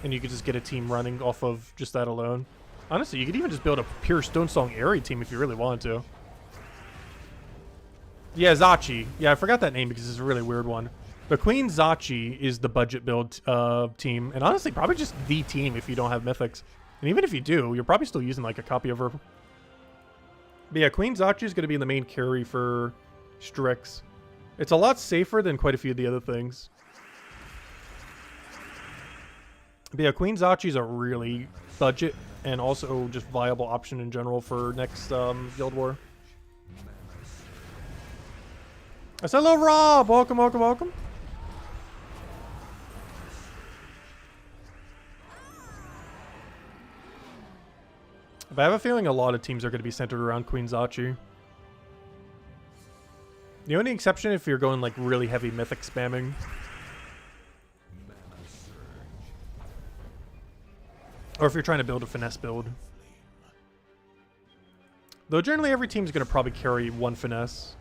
A: And you could just get a team running off of just that alone. Honestly, you could even just build a pure Stone Song Aerie team if you really wanted to. Yeah, Zachi. Yeah, I forgot that name because it's a really weird one. But Queen Zachi is the budget build team. And honestly, probably just the team if you don't have mythics. And even if you do, you're probably still using like a copy of her. But yeah, Queen Zachi is going to be the main carry for Strix. It's a lot safer than quite a few of the other things. But yeah, Queen Zachi is a really budget and also just viable option in general for next Guild War. I said hello, Rob! Welcome, welcome, welcome. But I have a feeling a lot of teams are going to be centered around Queen Zachi. The only exception if you're going like really heavy mythic spamming. Or if you're trying to build a finesse build. Though generally every team's going to probably carry one finesse.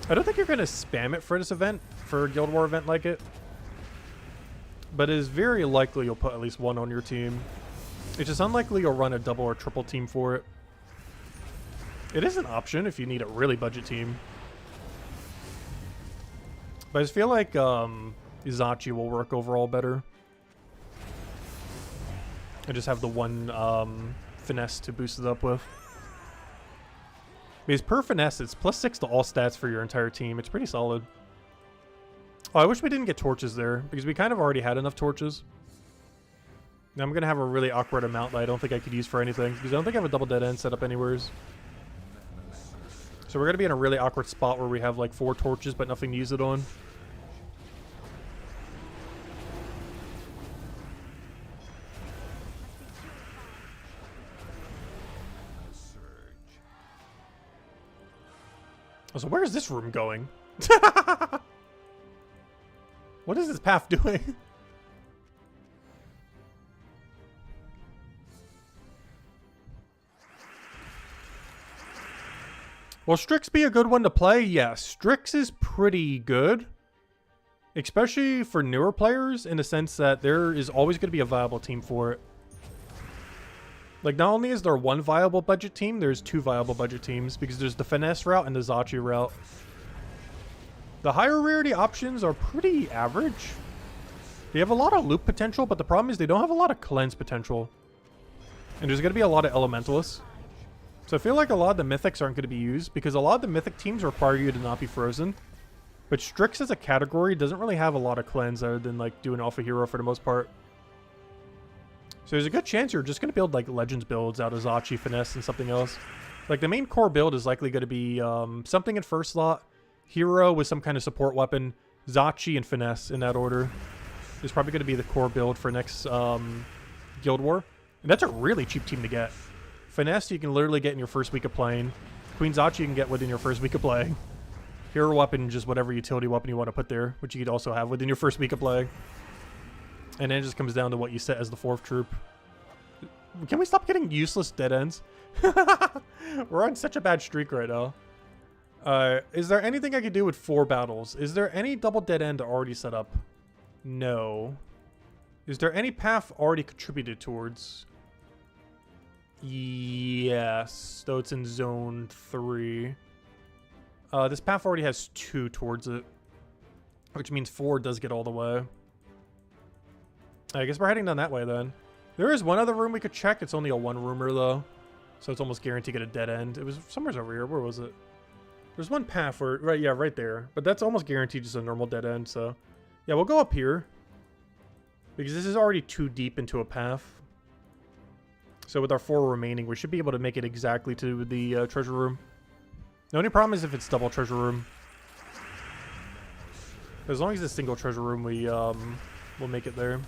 A: I don't think you're going to spam it for this event, for a Guild War event like it. But it is very likely you'll put at least one on your team. It's just unlikely you'll run a double or triple team for it. It is an option if you need a really budget team. But I just feel like Zachi will work overall better. I just have the one finesse to boost it up with. Because per finesse, it's +6 to all stats for your entire team. It's pretty solid. Oh, I wish we didn't get torches there, because we kind of already had enough torches. Now I'm going to have a really awkward amount that I don't think I could use for anything, because I don't think I have a double dead end set up anywheres. So we're going to be in a really awkward spot where we have like 4 torches, but nothing to use it on. So where is this room going? What is this path doing? Will Strix be a good one to play? Yes, Strix is pretty good. Especially for newer players, in the sense that there is always going to be a viable team for it. Like, not only is there one viable budget team, there's two viable budget teams, because there's the Finesse route and the Zocchi route. The higher rarity options are pretty average. They have a lot of loop potential, but the problem is they don't have a lot of cleanse potential. And there's going to be a lot of elementalists. So I feel like a lot of the mythics aren't going to be used, because a lot of the mythic teams require you to not be frozen. But Strix as a category doesn't really have a lot of cleanse other than like doing alpha hero for the most part. So there's a good chance you're just going to build like Legends builds out of Zocchi, Finesse, and something else. Like the main core build is likely going to be something in first slot, Hero with some kind of support weapon, Zocchi, and Finesse in that order. Is probably going to be the core build for next Guild War. And that's a really cheap team to get. Finesse you can literally get in your first week of playing. Queen Zocchi you can get within your first week of playing. Hero weapon, just whatever utility weapon you want to put there, which you could also have within your first week of play. And then it just comes down to what you set as the fourth troop. Can we stop getting useless dead ends? We're on such a bad streak right now. Is there anything I could do with 4 battles? Is there any double dead end already set up? No. Is there any path already contributed towards? Yes, though it's in zone 3. This path already has 2 towards it, which means 4 does get all the way. I guess we're heading down that way then. There is one other room we could check. It's only a 1-roomer though, so it's almost guaranteed to get a dead end. It was somewhere over here. Where was it? There's one path where, right there. But that's almost guaranteed just a normal dead end. So, yeah, we'll go up here because this is already too deep into a path. So with our 4 remaining, we should be able to make it exactly to the treasure room. The only problem is if it's double treasure room. As long as it's single treasure room, we'll make it there.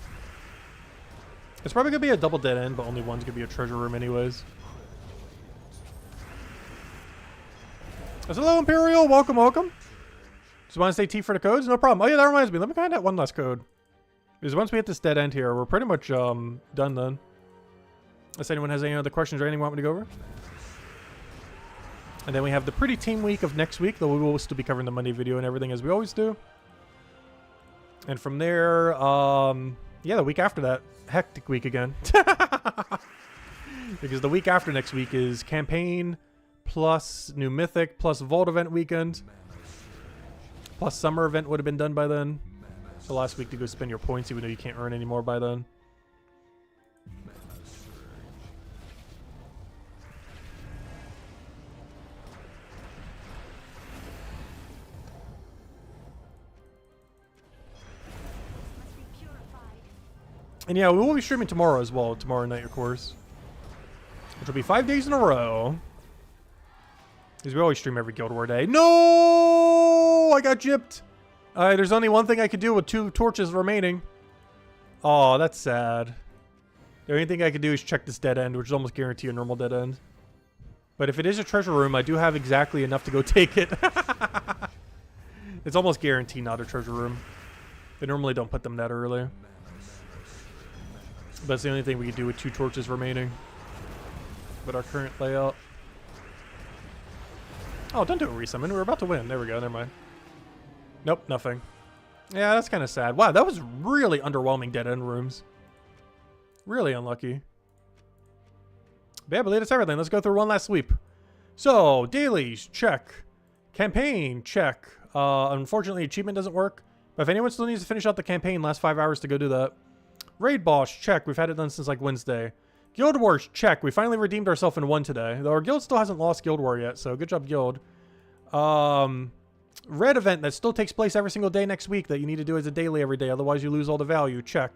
A: It's probably gonna be a double dead end, but only one's gonna be a treasure room anyways. Hello, Imperial. Welcome, welcome. Just want to say T for the codes? No problem. Oh yeah, that reminds me. Let me find out one last code. Because once we hit this dead end here, we're pretty much done then. Unless anyone has any other questions or anything you want me to go over. And then we have the pretty team week of next week, though we will still be covering the Monday video and everything as we always do. And from there, yeah, the week after that, hectic week again. Because the week after next week is campaign, plus new mythic, plus vault event weekend, plus summer event would have been done by then. So last week to go spend your points, even though you can't earn any more by then. And yeah, we will be streaming tomorrow as well. Tomorrow night, of course. Which will be 5 days in a row. Because we always stream every Guild War day. No! I got gypped. There's only one thing I could do with 2 torches remaining. Oh, that's sad. The only thing I could do is check this dead end, which is almost guarantee a normal dead end. But if it is a treasure room, I do have exactly enough to go take it. It's almost guaranteed not a treasure room. They normally don't put them that early. That's the only thing we can do with 2 torches remaining. With our current layout. Oh, don't do a resummon. We're about to win. There we go. Never mind. Nope, nothing. Yeah, that's kind of sad. Wow, that was really underwhelming dead end rooms. Really unlucky. But yeah, I believe that's everything. Let's go through one last sweep. So, dailies, check. Campaign, check. Unfortunately, achievement doesn't work. But if anyone still needs to finish out the campaign, last 5 hours to go do that. Raid boss, check. We've had it done since like Wednesday. Guild Wars, check. We finally redeemed ourselves in 1 today. Though our guild still hasn't lost Guild War yet, so good job, guild. Red event that still takes place every single day next week that you need to do as a daily every day, otherwise you lose all the value, check.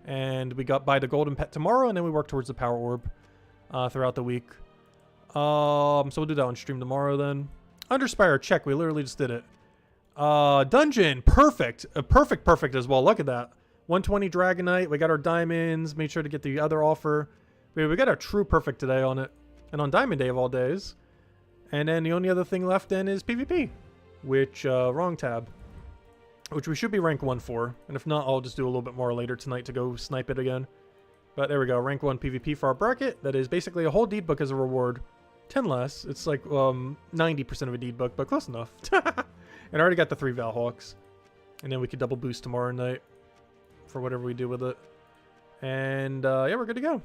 A: And we got by the golden pet tomorrow, and then we work towards the power orb throughout the week. So we'll do that on stream tomorrow then. Underspire, check. We literally just did it. Dungeon, perfect. Perfect as well. Look at that. 120 Dragonite. We got our diamonds. Made sure to get the other offer. We got our true perfect today on it. And on Diamond Day of all days. And then the only other thing left then is PvP. Which, wrong tab. Which we should be rank 1 for. And if not, I'll just do a little bit more later tonight to go snipe it again. But there we go. Rank 1 PvP for our bracket. That is basically a whole deed book as a reward.
B: 10 less. It's like 90% of a deed book, but close enough. And I already got the 3 Valhawks. And then we could double boost tomorrow night for whatever we do with it. And yeah, we're good to go.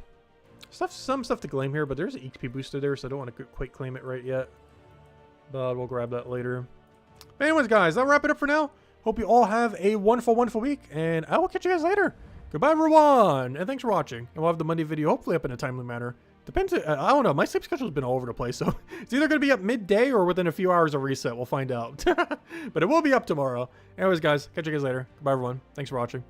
B: Some stuff to claim here, but there's an XP booster there, so I don't want to quite claim it right yet. But we'll grab that later. But anyways, guys, that'll wrap it up for now. Hope you all have a wonderful, wonderful week, and I will catch you guys later. Goodbye, everyone, and thanks for watching. And we'll have the Monday video hopefully up in a timely manner. Depends, I don't know, my sleep schedule's been all over the place, so it's either going to be up midday or within a few hours of reset. We'll find out. But it will be up tomorrow. Anyways, guys, catch you guys later. Goodbye, everyone. Thanks for watching.